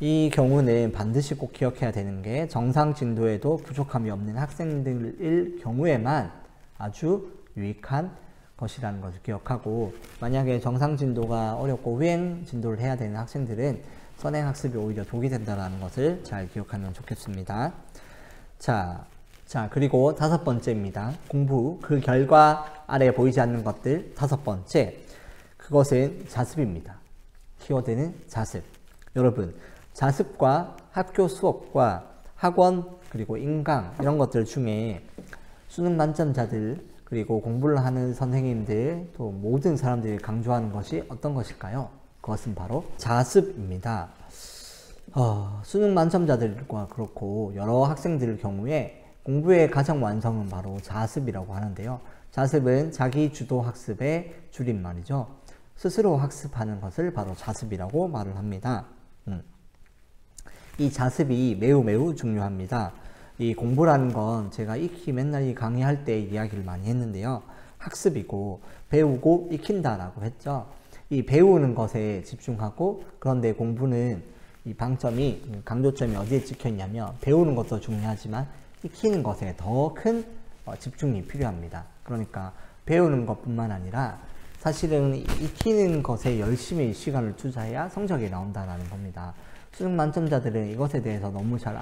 이 경우는 반드시 꼭 기억해야 되는 게 정상 진도에도 부족함이 없는 학생들일 경우에만 아주 유익한 것이라는 것을 기억하고 만약에 정상 진도가 어렵고 후행 진도를 해야 되는 학생들은 선행학습이 오히려 독이 된다는 것을 잘 기억하면 좋겠습니다. 자, 그리고 5번째입니다. 공부, 그 결과 아래 보이지 않는 것들 5번째. 그것은 자습입니다. 키워드는 자습. 여러분, 자습과 학교 수업과 학원 그리고 인강 이런 것들 중에 수능 만점자들 그리고 공부를 하는 선생님들 또 모든 사람들이 강조하는 것이 어떤 것일까요? 그것은 바로 자습입니다. 수능 만점자들과 그렇고 여러 학생들 경우에 공부의 가장 완성은 바로 자습이라고 하는데요. 자습은 자기 주도 학습의 줄임말이죠. 스스로 학습하는 것을 바로 자습이라고 말을 합니다. 이 자습이 매우 중요합니다. 이 공부라는 건 제가 익히 맨날 이 강의할 때 이야기를 많이 했는데요. 학습이고 배우고 익힌다라고 했죠. 이 배우는 것에 집중하고 그런데 공부는 이 방점이 강조점이 어디에 찍혀 있냐면 배우는 것도 중요하지만 익히는 것에 더 큰 집중이 필요합니다. 그러니까 배우는 것뿐만 아니라 사실은 익히는 것에 열심히 시간을 투자해야 성적이 나온다는 겁니다. 수능 만점자들은 이것에 대해서 너무 잘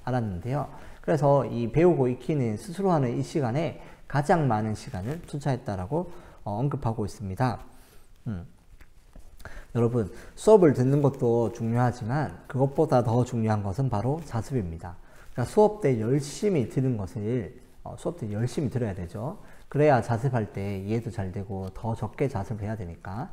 알았는데요. 그래서 이 배우고 익히는 스스로 하는 이 시간에 가장 많은 시간을 투자했다라고 언급하고 있습니다. 여러분, 수업을 듣는 것도 중요하지만 그것보다 더 중요한 것은 바로 자습입니다. 그러니까 수업 때 열심히 들은 것을 수업 때 열심히 들어야 되죠. 그래야 자습할 때 이해도 잘 되고 더 적게 자습을 해야 되니까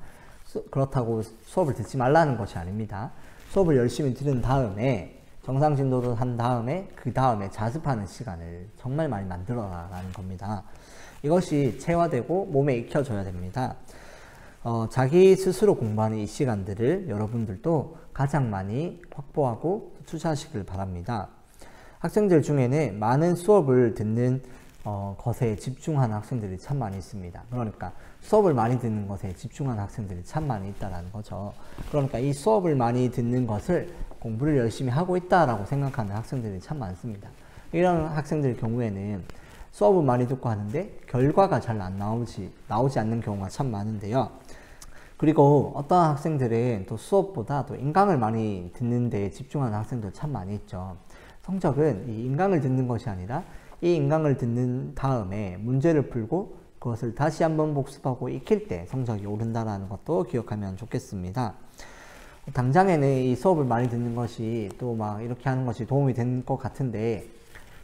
그렇다고 수업을 듣지 말라는 것이 아닙니다. 수업을 열심히 들은 다음에 정상 진도를 한 다음에 그 다음에 자습하는 시간을 정말 많이 만들어라 라는 겁니다. 이것이 체화되고 몸에 익혀져야 됩니다. 자기 스스로 공부하는 이 시간들을 여러분들도 가장 많이 확보하고 투자하시길 바랍니다. 학생들 중에는 많은 수업을 듣는 것에 집중하는 학생들이 참 많이 있습니다. 그러니까 수업을 많이 듣는 것에 집중하는 학생들이 참 많이 있다는 거죠. 그러니까 이 수업을 많이 듣는 것을 공부를 열심히 하고 있다라고 생각하는 학생들이 참 많습니다. 이런 학생들 경우에는 수업을 많이 듣고 하는데 결과가 잘 나오지 않는 경우가 참 많은데요. 그리고 어떤 학생들은 또 수업보다 또 인강을 많이 듣는 데 집중하는 학생들 참 많이 있죠. 성적은 이 인강을 듣는 것이 아니라 이 인강을 듣는 다음에 문제를 풀고 그것을 다시 한번 복습하고 익힐 때 성적이 오른다는 것도 기억하면 좋겠습니다. 당장에는 이 수업을 많이 듣는 것이 또 막 이렇게 하는 것이 도움이 되는 것 같은데,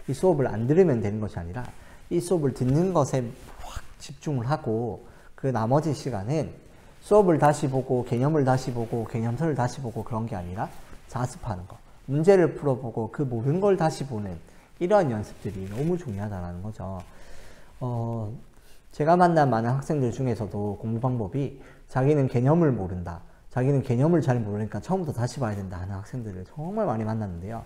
이 수업을 안 들으면 되는 것이 아니라 이 수업을 듣는 것에 확 집중을 하고 그 나머지 시간은 수업을 다시 보고 개념을 다시 보고 개념서를 다시 보고 그런 게 아니라 자습하는 거, 문제를 풀어보고 그 모르는 걸 다시 보는 이러한 연습들이 너무 중요하다는 거죠. 제가 만난 많은 학생들 중에서도 공부 방법이 자기는 개념을 모른다, 자기는 개념을 잘 모르니까 처음부터 다시 봐야 된다 하는 학생들을 정말 많이 만났는데요.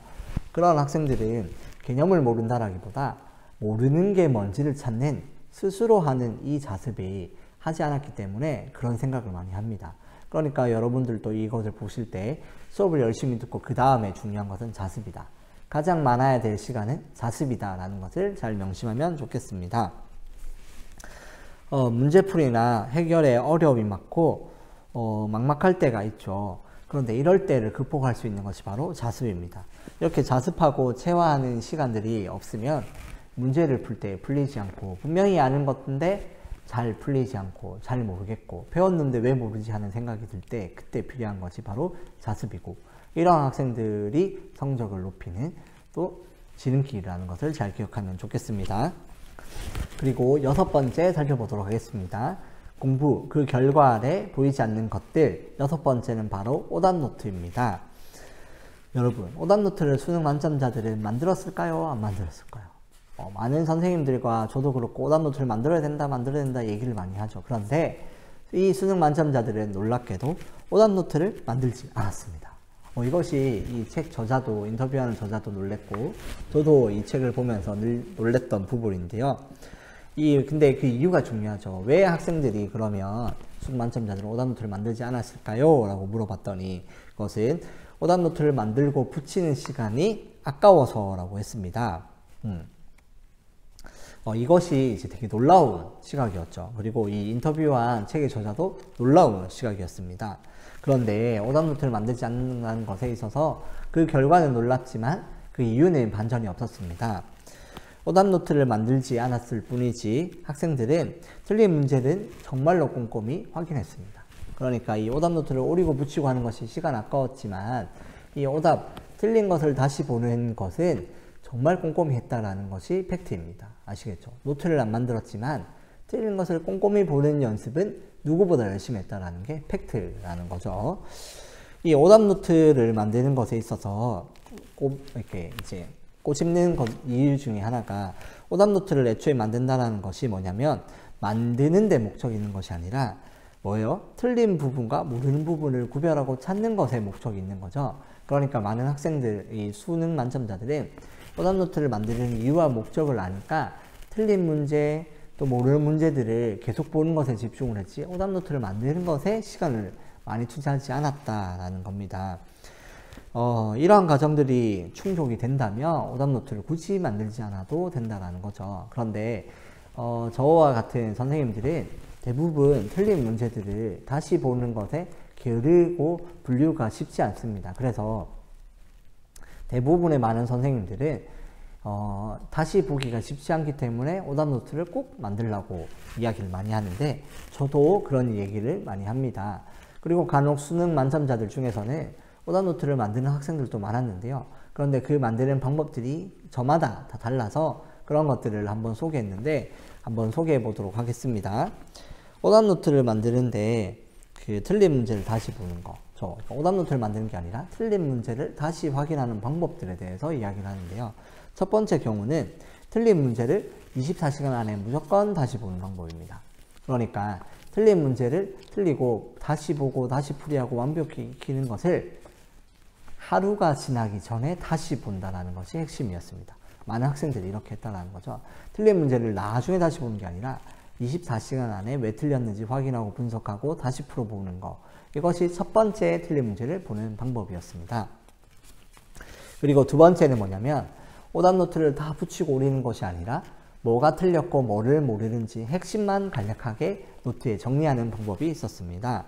그런 학생들은 개념을 모른다라기보다 모르는 게 뭔지를 찾는 스스로 하는 이 자습이 하지 않았기 때문에 그런 생각을 많이 합니다. 그러니까 여러분들도 이것을 보실 때 수업을 열심히 듣고 그 다음에 중요한 것은 자습이다, 가장 많아야 될 시간은 자습이다 라는 것을 잘 명심하면 좋겠습니다. 문제풀이나 해결에 어려움이 많고 막막할 때가 있죠. 그런데 이럴 때를 극복할 수 있는 것이 바로 자습입니다. 이렇게 자습하고 체화하는 시간들이 없으면 문제를 풀 때 풀리지 않고, 분명히 아는 것인데 잘 풀리지 않고 잘 모르겠고 배웠는데 왜 모르지 하는 생각이 들 때 그때 필요한 것이 바로 자습이고, 이러한 학생들이 성적을 높이는 또 지름길이라는 것을 잘 기억하면 좋겠습니다. 그리고 6번째 살펴보도록 하겠습니다. 공부, 그 결과 아래 보이지 않는 것들. 6번째는 바로 오답노트입니다. 여러분, 오답노트를 수능 만점자들은 만들었을까요? 안 만들었을까요? 많은 선생님들과 저도 그렇고 오답노트를 만들어야 된다 얘기를 많이 하죠. 그런데 이 수능 만점자들은 놀랍게도 오답노트를 만들지 않았습니다. 이것이 이 책 저자도, 인터뷰하는 저자도 놀랬고 저도 이 책을 보면서 늘 놀랬던 부분인데요. 근데 그 이유가 중요하죠. 왜 학생들이 그러면 수능 만점자들은 오답노트를 만들지 않았을까요? 라고 물어봤더니 그것은 오답노트를 만들고 붙이는 시간이 아까워서라고 했습니다. 이것이 이제 되게 놀라운 시각이었죠. 그리고 이 인터뷰한 책의 저자도 놀라운 시각이었습니다. 그런데 오답노트를 만들지 않는 것에 있어서 그 결과는 놀랍지만 그 이유는 반전이 없었습니다. 오답노트를 만들지 않았을 뿐이지 학생들은 틀린 문제는 정말로 꼼꼼히 확인했습니다. 그러니까 이 오답노트를 오리고 붙이고 하는 것이 시간 아까웠지만 이 오답, 틀린 것을 다시 보는 것은 정말 꼼꼼히 했다라는 것이 팩트입니다. 아시겠죠? 노트를 안 만들었지만 틀린 것을 꼼꼼히 보는 연습은 누구보다 열심히 했다라는 게 팩트라는 거죠. 이 오답노트를 만드는 것에 있어서 이렇게 이제 꼬집는 이유 중에 하나가, 오답노트를 애초에 만든다는 것이 뭐냐면 만드는 데 목적이 있는 것이 아니라 뭐예요? 틀린 부분과 모르는 부분을 구별하고 찾는 것에 목적이 있는 거죠. 그러니까 많은 학생들, 이 수능 만점자들은 오답노트를 만드는 이유와 목적을 아니까 틀린 문제 또 모르는 문제들을 계속 보는 것에 집중을 했지 오답노트를 만드는 것에 시간을 많이 투자하지 않았다라는 겁니다. 이러한 과정들이 충족이 된다면 오답노트를 굳이 만들지 않아도 된다는 거죠. 그런데 저와 같은 선생님들은 대부분 틀린 문제들을 다시 보는 것에 게으르고 분류가 쉽지 않습니다. 그래서 대부분의 많은 선생님들은 다시 보기가 쉽지 않기 때문에 오답노트를 꼭 만들라고 이야기를 많이 하는데 저도 그런 얘기를 많이 합니다. 그리고 간혹 수능 만점자들 중에서는 오답노트를 만드는 학생들도 많았는데요. 그런데 그 만드는 방법들이 저마다 다 달라서 그런 것들을 한번 소개했는데 한번 소개해 보도록 하겠습니다. 오답노트를 만드는데 그 틀린 문제를 다시 보는 거, 오답노트를 만드는 게 아니라 틀린 문제를 다시 확인하는 방법들에 대해서 이야기를 하는데요. 첫 번째 경우는 틀린 문제를 24시간 안에 무조건 다시 보는 방법입니다. 그러니까 틀린 문제를 틀리고 다시 보고 다시 풀이하고 완벽히 익히는 것을 하루가 지나기 전에 다시 본다는 것이 핵심이었습니다. 많은 학생들이 이렇게 했다는 거죠. 틀린 문제를 나중에 다시 보는 게 아니라 24시간 안에 왜 틀렸는지 확인하고 분석하고 다시 풀어보는 거, 이것이 첫 번째 틀린 문제를 보는 방법이었습니다. 그리고 두 번째는 뭐냐면 오답노트를 다 붙이고 오리는 것이 아니라 뭐가 틀렸고 뭐를 모르는지 핵심만 간략하게 노트에 정리하는 방법이 있었습니다.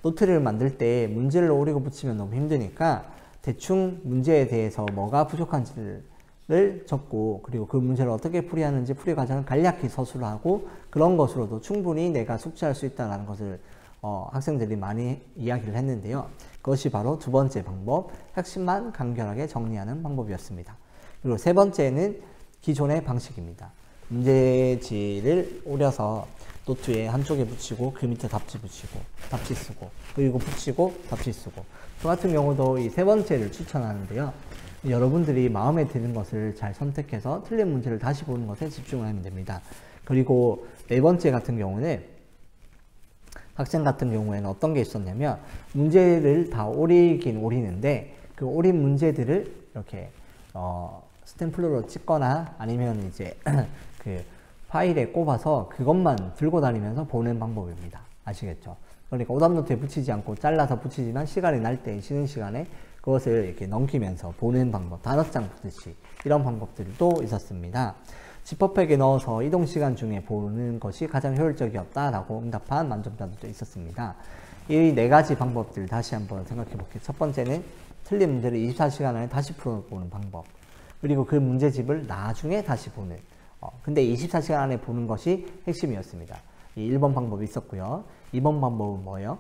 노트를 만들 때 문제를 오리고 붙이면 너무 힘드니까 대충 문제에 대해서 뭐가 부족한지를 를 적고 그리고 그 문제를 어떻게 풀이하는지 풀이 과정을 간략히 서술을 하고 그런 것으로도 충분히 내가 숙지할 수 있다는 것을 학생들이 많이 이야기를 했는데요. 그것이 바로 두 번째 방법, 핵심만 간결하게 정리하는 방법이었습니다. 그리고 세 번째는 기존의 방식입니다. 문제지를 오려서 노트에 한쪽에 붙이고 그 밑에 답지 붙이고 답지 쓰고 그리고 붙이고 답지 쓰고 저 같은 경우도 이 세 번째를 추천하는데요. 여러분들이 마음에 드는 것을 잘 선택해서 틀린 문제를 다시 보는 것에 집중을 하면 됩니다. 그리고 네 번째 같은 경우는 학생 같은 경우에는 어떤 게 있었냐면 문제를 다 오리긴 오리는데 그 오린 문제들을 이렇게 스탬플로 찍거나 아니면 이제 그 파일에 꼽아서 그것만 들고 다니면서 보는 방법입니다. 아시겠죠? 그러니까 오답노트에 붙이지 않고 잘라서 붙이지만 시간이 날 때 쉬는 시간에 그것을 이렇게 넘기면서 보는 방법, 단어장 보듯이 이런 방법들도 있었습니다. 지퍼백에 넣어서 이동시간 중에 보는 것이 가장 효율적이었다라고 응답한 만점자들도 있었습니다. 이 네 가지 방법들 다시 한번 생각해 볼게요. 첫 번째는 틀린 문제를 24시간 안에 다시 풀어보는 방법. 그리고 그 문제집을 나중에 다시 보는. 근데 24시간 안에 보는 것이 핵심이었습니다. 이 1번 방법이 있었고요. 2번 방법은 뭐예요?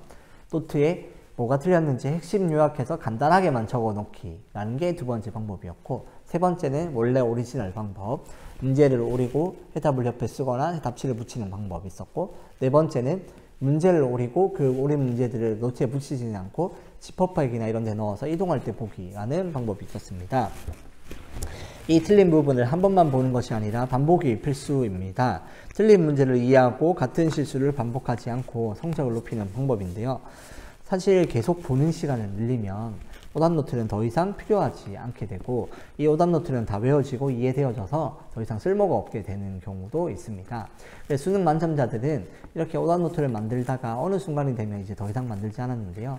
노트에 뭐가 틀렸는지 핵심 요약해서 간단하게만 적어 놓기라는 게 두 번째 방법이었고, 세 번째는 원래 오리지널 방법, 문제를 오리고 해답을 옆에 쓰거나 답지를 붙이는 방법이 있었고, 네 번째는 문제를 오리고 그 오린 문제들을 노트에 붙이지 않고 지퍼백이나 이런 데 넣어서 이동할 때 보기라는 방법이 있었습니다. 이 틀린 부분을 한 번만 보는 것이 아니라 반복이 필수입니다. 틀린 문제를 이해하고 같은 실수를 반복하지 않고 성적을 높이는 방법인데요. 사실 계속 보는 시간을 늘리면 오답노트는 더 이상 필요하지 않게 되고 이 오답노트는 다 외워지고 이해되어져서 더 이상 쓸모가 없게 되는 경우도 있습니다. 수능 만점자들은 이렇게 오답노트를 만들다가 어느 순간이 되면 이제 더 이상 만들지 않았는데요.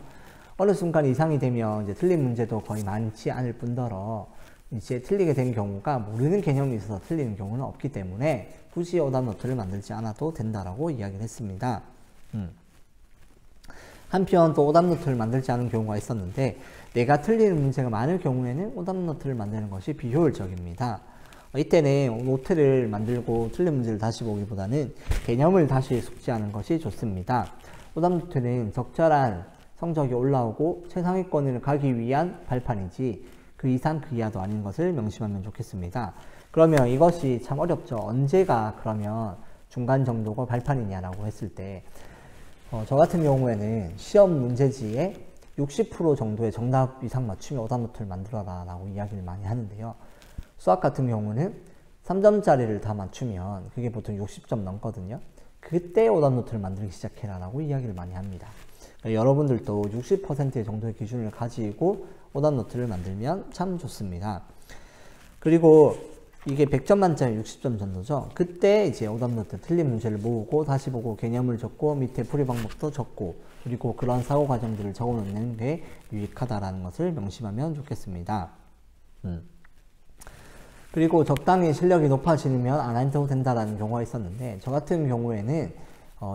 어느 순간 이상이 되면 이제 틀린 문제도 거의 많지 않을 뿐더러 이제 틀리게 된 경우가 모르는 개념이 있어서 틀리는 경우는 없기 때문에 굳이 오답노트를 만들지 않아도 된다라고 이야기를 했습니다. 한편 또 오답노트를 만들지 않은 경우가 있었는데 내가 틀리는 문제가 많을 경우에는 오답노트를 만드는 것이 비효율적입니다. 이때는 노트를 만들고 틀린 문제를 다시 보기보다는 개념을 다시 숙지하는 것이 좋습니다. 오답노트는 적절한 성적이 올라오고 최상위권을 가기 위한 발판이지 그 이상 그 이하도 아닌 것을 명심하면 좋겠습니다. 그러면 이것이 참 어렵죠. 언제가 그러면 중간 정도가 발판이냐라고 했을 때 저 같은 경우에는 시험 문제지에 60% 정도의 정답 이상 맞추면 오답노트를 만들어라 라고 이야기를 많이 하는데요. 수학 같은 경우는 3점짜리를 다 맞추면 그게 보통 60점 넘거든요. 그때 오답노트를 만들기 시작해라 라고 이야기를 많이 합니다. 그러니까 여러분들도 60% 정도의 기준을 가지고 오답노트를 만들면 참 좋습니다. 그리고 이게 100점 만점에 60점 정도죠. 그때 이제 오답노트 틀린 문제를 모으고 다시 보고 개념을 적고 밑에 풀이 방법도 적고 그리고 그런 사고 과정들을 적어 놓는 게 유익하다라는 것을 명심하면 좋겠습니다. 그리고 적당히 실력이 높아지면 안 해도 된다라는 경우가 있었는데 저 같은 경우에는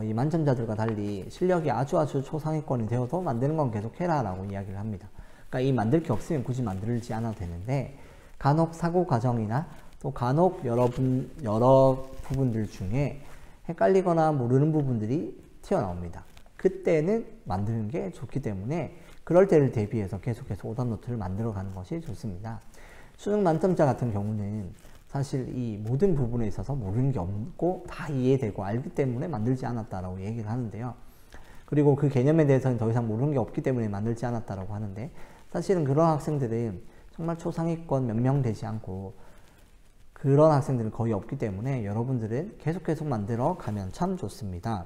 이 만점자들과 달리 실력이 아주 초상위권이 되어도 만드는 건 계속 해라 라고 이야기를 합니다. 그러니까 이 만들 게 없으면 굳이 만들지 않아도 되는데 간혹 사고 과정이나 또 간혹 여러 부분들 중에 헷갈리거나 모르는 부분들이 튀어나옵니다. 그때는 만드는 게 좋기 때문에 그럴 때를 대비해서 계속해서 오답노트를 만들어가는 것이 좋습니다. 수능 만점자 같은 경우는 사실 이 모든 부분에 있어서 모르는 게 없고 다 이해되고 알기 때문에 만들지 않았다라고 얘기를 하는데요. 그리고 그 개념에 대해서는 더 이상 모르는 게 없기 때문에 만들지 않았다라고 하는데 사실은 그런 학생들은 정말 초상위권 몇 명 되지 않고 그런 학생들은 거의 없기 때문에 여러분들은 계속 만들어 가면 참 좋습니다.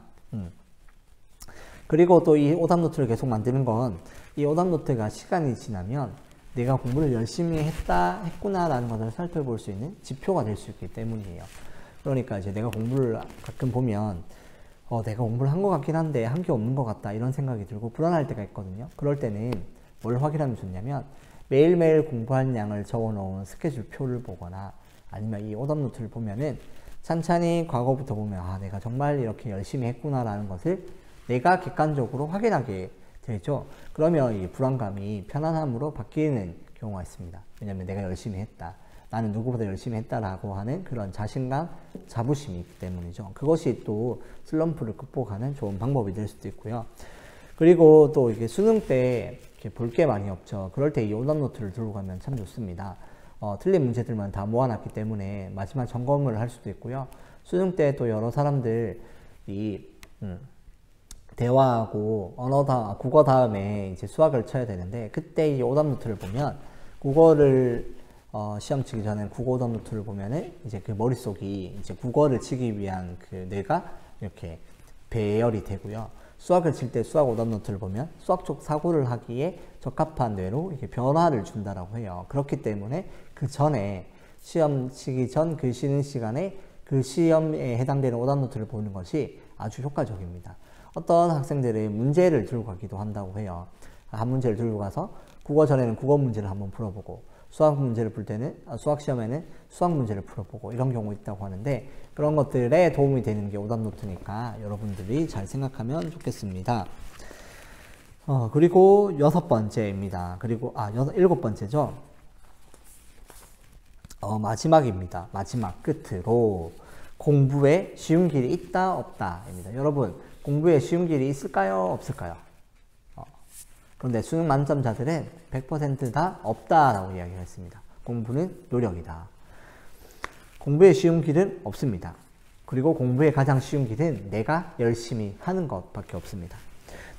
그리고 또 이 오답노트를 계속 만드는 건 이 오답노트가 시간이 지나면 내가 공부를 열심히 했구나라는 것을 살펴볼 수 있는 지표가 될 수 있기 때문이에요. 그러니까 이제 내가 공부를 가끔 보면 내가 공부를 한 것 같긴 한데 한 게 없는 것 같다 이런 생각이 들고 불안할 때가 있거든요. 그럴 때는 뭘 확인하면 좋냐면 매일매일 공부한 양을 적어 놓은 스케줄표를 보거나 아니면 이 오답노트를 보면은 찬찬히 과거부터 보면 내가 정말 이렇게 열심히 했구나라는 것을 내가 객관적으로 확인하게 되죠. 그러면 이 불안감이 편안함으로 바뀌는 경우가 있습니다. 왜냐하면 내가 열심히 했다. 나는 누구보다 열심히 했다라고 하는 그런 자신감, 자부심이 있기 때문이죠. 그것이 또 슬럼프를 극복하는 좋은 방법이 될 수도 있고요. 그리고 또 이게 수능 때 볼 게 많이 없죠. 그럴 때 이 오답노트를 들고 가면 참 좋습니다. 틀린 문제들만 다 모아놨기 때문에 마지막 점검을 할 수도 있고요. 수능 때 또 여러 사람들 대화하고 국어 다음에 이제 수학을 쳐야 되는데, 그때 이 오답노트를 보면 국어를 시험 치기 전에 국어 오답노트를 보면은 이제 그 머릿속이 이제 국어를 치기 위한 그 뇌가 이렇게 배열이 되고요. 수학을 칠 때 수학 오답노트를 보면 수학적 사고를 하기에 적합한 뇌로 이렇게 변화를 준다라고 해요. 그렇기 때문에 그 전에 시험 치기 전 그 쉬는 시간에 그 시험에 해당되는 오답노트를 보는 것이 아주 효과적입니다. 어떤 학생들이 문제를 들고 가기도 한다고 해요. 한 문제를 들고 가서 국어 전에는 국어 문제를 한번 풀어보고 수학 문제를 풀 때는 수학 시험에는 수학 문제를 풀어보고 이런 경우 있다고 하는데, 그런 것들에 도움이 되는 게 오답노트니까 여러분들이 잘 생각하면 좋겠습니다. 그리고 6번째입니다. 그리고 일곱 번째죠. 마지막입니다. 마지막 끝으로 공부에 쉬운 길이 있다 없다입니다. 여러분, 공부에 쉬운 길이 있을까요 없을까요? 그런데 수능 만점자들은 100% 다 없다라고 이야기를 했습니다. 공부는 노력이다. 공부에 쉬운 길은 없습니다. 그리고 공부에 가장 쉬운 길은 내가 열심히 하는 것밖에 없습니다.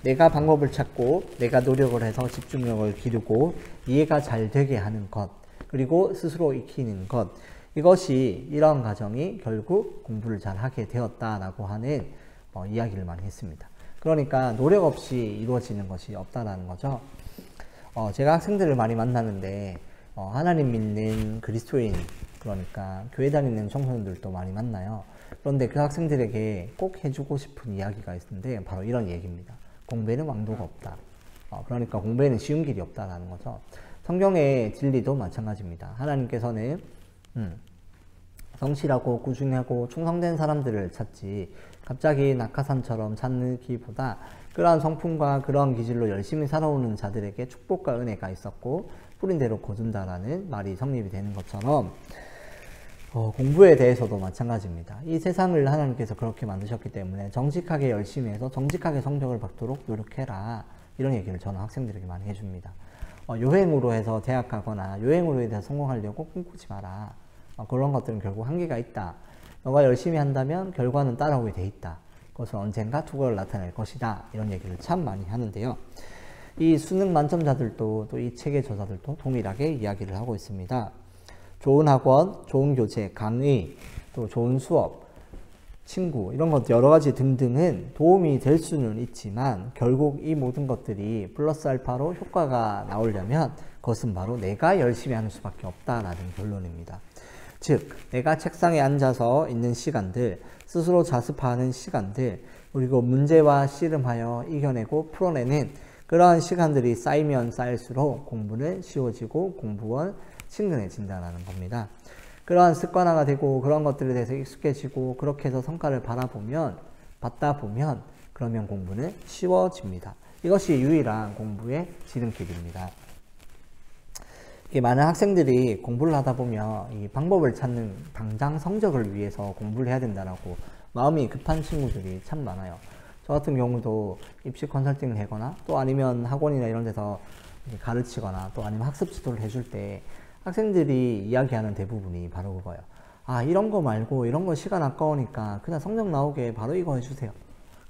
내가 방법을 찾고 내가 노력을 해서 집중력을 기르고 이해가 잘 되게 하는 것, 그리고 스스로 익히는 것, 이것이 이러한 과정이 결국 공부를 잘 하게 되었다라고 하는 이야기를 많이 했습니다. 그러니까 노력 없이 이루어지는 것이 없다라는 거죠. 제가 학생들을 많이 만나는데 하나님 믿는 그리스도인, 그러니까 교회 다니는 청소년들도 많이 만나요. 그런데 그 학생들에게 꼭 해주고 싶은 이야기가 있는데 바로 이런 얘기입니다. 공부에는 왕도가 없다. 그러니까 공부에는 쉬운 길이 없다라는 거죠. 성경의 진리도 마찬가지입니다. 하나님께서는 성실하고 꾸준하고 충성된 사람들을 찾지, 갑자기 낙하산처럼 찾기보다 그러한 성품과 그러한 기질로 열심히 살아오는 자들에게 축복과 은혜가 있었고 뿌린 대로 거둔다라는 말이 성립이 되는 것처럼 공부에 대해서도 마찬가지입니다. 이 세상을 하나님께서 그렇게 만드셨기 때문에 정직하게 열심히 해서 정직하게 성적을 받도록 노력해라, 이런 얘기를 저는 학생들에게 많이 해줍니다. 요행으로 해서 대학 가거나 요행으로 해서 성공하려고 꿈꾸지 마라. 그런 것들은 결국 한계가 있다. 너가 열심히 한다면 결과는 따라오게 돼 있다. 그것은 언젠가 두고를 나타낼 것이다. 이런 얘기를 참 많이 하는데요. 이 수능 만점자들도 또 이 책의 저자들도 동일하게 이야기를 하고 있습니다. 좋은 학원, 좋은 교재, 강의, 또 좋은 수업, 친구, 이런 것 여러 가지 등등은 도움이 될 수는 있지만 결국 이 모든 것들이 플러스 알파로 효과가 나오려면 그것은 바로 내가 열심히 하는 수밖에 없다라는 결론입니다. 즉, 내가 책상에 앉아서 있는 시간들, 스스로 자습하는 시간들, 그리고 문제와 씨름하여 이겨내고 풀어내는 그러한 시간들이 쌓이면 쌓일수록 공부는 쉬워지고 공부는 친근해진다는 겁니다. 그러한 습관화가 되고 그런 것들에 대해서 익숙해지고 그렇게 해서 성과를 받다 보면 그러면 공부는 쉬워집니다. 이것이 유일한 공부의 지름길입니다. 많은 학생들이 공부를 하다 보면 이 방법을 찾는 당장 성적을 위해서 공부를 해야 된다라고 마음이 급한 친구들이 참 많아요. 저 같은 경우도 입시 컨설팅을 하거나 또 아니면 학원이나 이런 데서 가르치거나 또 아니면 학습 지도를 해줄 때 학생들이 이야기하는 대부분이 바로 그거예요. 이런 거 말고 이런 거 시간 아까우니까 그냥 성적 나오게 바로 이거 해주세요.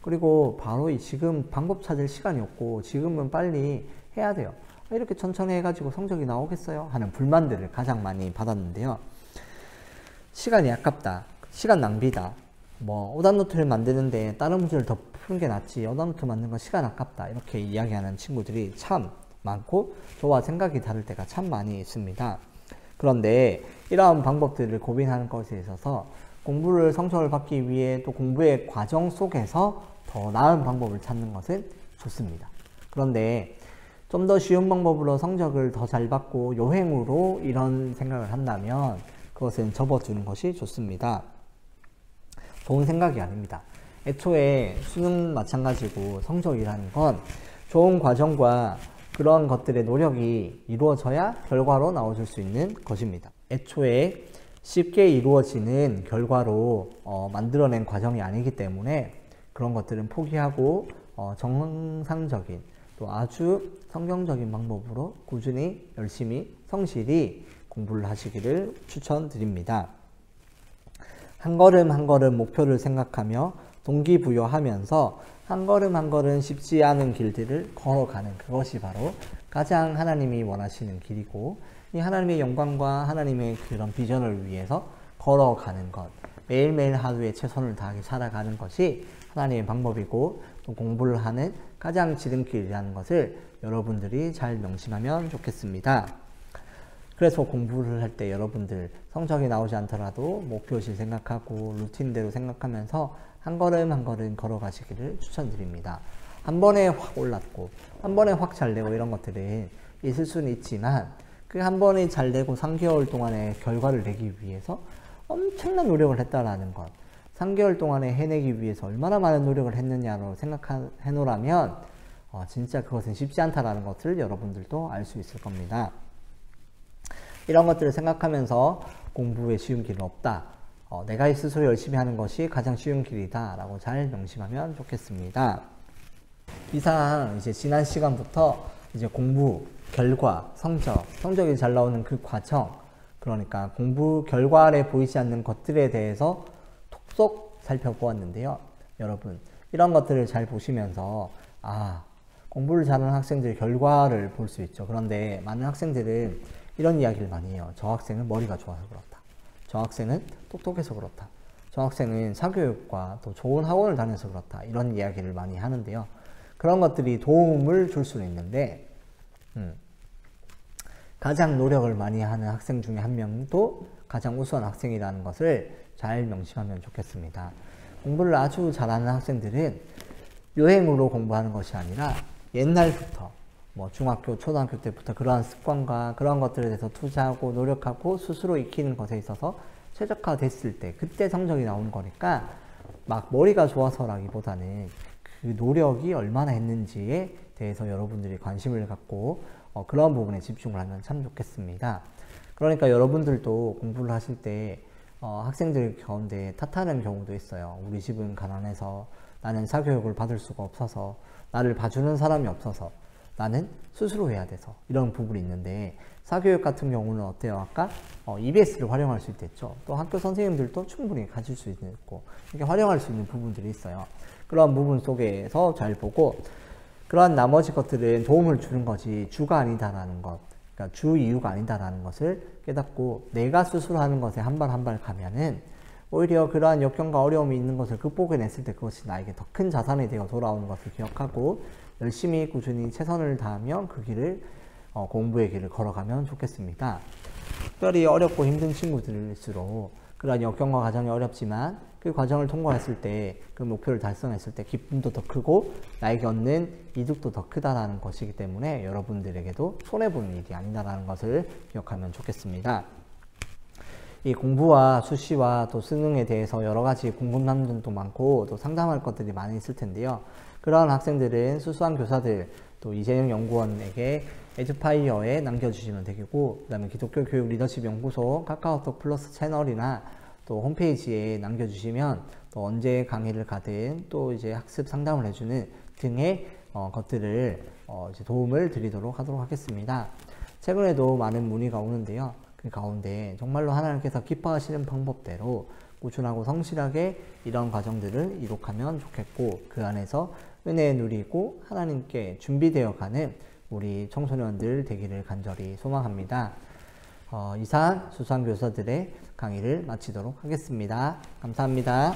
그리고 바로 지금 방법 찾을 시간이 없고 지금은 빨리 해야 돼요. 이렇게 천천히 해가지고 성적이 나오겠어요? 하는 불만들을 가장 많이 받았는데요. 시간이 아깝다. 시간 낭비다. 오답노트를 만드는데 다른 문제를 더 푸는 게 낫지. 오답노트 만드는 건 시간 아깝다. 이렇게 이야기하는 친구들이 참 많고 저와 생각이 다를 때가 참 많이 있습니다. 그런데 이러한 방법들을 고민하는 것에 있어서 공부를 성적을 받기 위해 또 공부의 과정 속에서 더 나은 방법을 찾는 것은 좋습니다. 그런데 좀 더 쉬운 방법으로 성적을 더 잘 받고 요행으로 이런 생각을 한다면 그것은 접어주는 것이 좋습니다. 좋은 생각이 아닙니다. 애초에 수능 마찬가지고 성적이라는 건 좋은 과정과 그런 것들의 노력이 이루어져야 결과로 나와줄 수 있는 것입니다. 애초에 쉽게 이루어지는 결과로 만들어낸 과정이 아니기 때문에 그런 것들은 포기하고 정상적인 또 아주 성경적인 방법으로 꾸준히 열심히 성실히 공부를 하시기를 추천드립니다. 한 걸음 한 걸음 목표를 생각하며 동기부여하면서 한 걸음 한 걸음 쉽지 않은 길들을 걸어가는 그것이 바로 가장 하나님이 원하시는 길이고, 이 하나님의 영광과 하나님의 그런 비전을 위해서 걸어가는 것, 매일매일 하루에 최선을 다하게 살아가는 것이 하나님의 방법이고 또 공부를 하는 가장 지름길이라는 것을 여러분들이 잘 명심하면 좋겠습니다. 그래서 공부를 할 때 여러분들 성적이 나오지 않더라도 목표실 생각하고 루틴대로 생각하면서 한 걸음 한 걸음 걸어가시기를 추천드립니다. 한 번에 확 올랐고 한 번에 확 잘 되고 이런 것들은 있을 수는 있지만 그 한 번에 잘 되고 3개월 동안의 결과를 내기 위해서 엄청난 노력을 했다라는 것, 3개월 동안에 해내기 위해서 얼마나 많은 노력을 했느냐로 생각해 놓으라면 진짜 그것은 쉽지 않다라는 것을 여러분들도 알 수 있을 겁니다. 이런 것들을 생각하면서 공부에 쉬운 길은 없다. 내가 스스로 열심히 하는 것이 가장 쉬운 길이다 라고 잘 명심하면 좋겠습니다. 이상 이제 지난 시간부터 이제 공부, 결과, 성적이 잘 나오는 그 과정, 그러니까 공부 결과에 보이지 않는 것들에 대해서 톡톡 살펴보았는데요. 여러분, 이런 것들을 잘 보시면서 공부를 잘하는 학생들의 결과를 볼 수 있죠. 그런데 많은 학생들은 이런 이야기를 많이 해요. 저 학생은 머리가 좋아서 그렇다. 저 학생은 똑똑해서 그렇다. 저 학생은 사교육과 또 좋은 학원을 다녀서 그렇다. 이런 이야기를 많이 하는데요. 그런 것들이 도움을 줄 수는 있는데 가장 노력을 많이 하는 학생 중에 한 명도 가장 우수한 학생이라는 것을 잘 명심하면 좋겠습니다. 공부를 아주 잘하는 학생들은 요행으로 공부하는 것이 아니라 옛날부터 중학교, 초등학교 때부터 그러한 습관과 그런 것들에 대해서 투자하고 노력하고 스스로 익히는 것에 있어서 최적화됐을 때 그때 성적이 나오는 거니까 막 머리가 좋아서라기보다는 그 노력이 얼마나 했는지에 대해서 여러분들이 관심을 갖고 그런 부분에 집중을 하면 참 좋겠습니다. 그러니까 여러분들도 공부를 하실 때 학생들 가운데 탓하는 경우도 있어요. 우리 집은 가난해서, 나는 사교육을 받을 수가 없어서, 나를 봐주는 사람이 없어서, 나는 스스로 해야 돼서, 이런 부분이 있는데 사교육 같은 경우는 어때요? 아까 EBS를 활용할 수 있겠죠. 또 학교 선생님들도 충분히 가질 수 있고 이렇게 활용할 수 있는 부분들이 있어요. 그런 부분 속에서 잘 보고 그러한 나머지 것들은 도움을 주는 것이 주가 아니다라는 것, 그러니까 주 이유가 아니다라는 것을 깨닫고 내가 스스로 하는 것에 한 발 한 발 가면은 오히려 그러한 역경과 어려움이 있는 것을 극복해냈을 때 그것이 나에게 더 큰 자산이 되어 돌아오는 것을 기억하고 열심히 꾸준히 최선을 다하며 그 길을 공부의 길을 걸어가면 좋겠습니다. 특별히 어렵고 힘든 친구들일수록 그러한 역경과 과정이 어렵지만 그 과정을 통과했을 때 그 목표를 달성했을 때 기쁨도 더 크고 나에게 얻는 이득도 더 크다라는 것이기 때문에 여러분들에게도 손해보는 일이 아니다라는 것을 기억하면 좋겠습니다. 이 공부와 수시와 또 수능에 대해서 여러 가지 궁금한 점도 많고 또 상담할 것들이 많이 있을 텐데요. 그러한 학생들은 수수한 교사들 또 이재영 연구원에게 에듀파이어에 남겨주시면 되겠고, 그 다음에 기독교 교육 리더십 연구소 카카오톡 플러스 채널이나 또 홈페이지에 남겨주시면 또 언제 강의를 가든 또 이제 학습 상담을 해주는 등의 것들을 이제 도움을 드리도록 하도록 하겠습니다. 최근에도 많은 문의가 오는데요. 그 가운데 정말로 하나님께서 기뻐하시는 방법대로 꾸준하고 성실하게 이런 과정들을 이룩하면 좋겠고 그 안에서 은혜 누리고 하나님께 준비되어 가는 우리 청소년들 되기를 간절히 소망합니다. 이상 수상 교사들의 강의를 마치도록 하겠습니다. 감사합니다.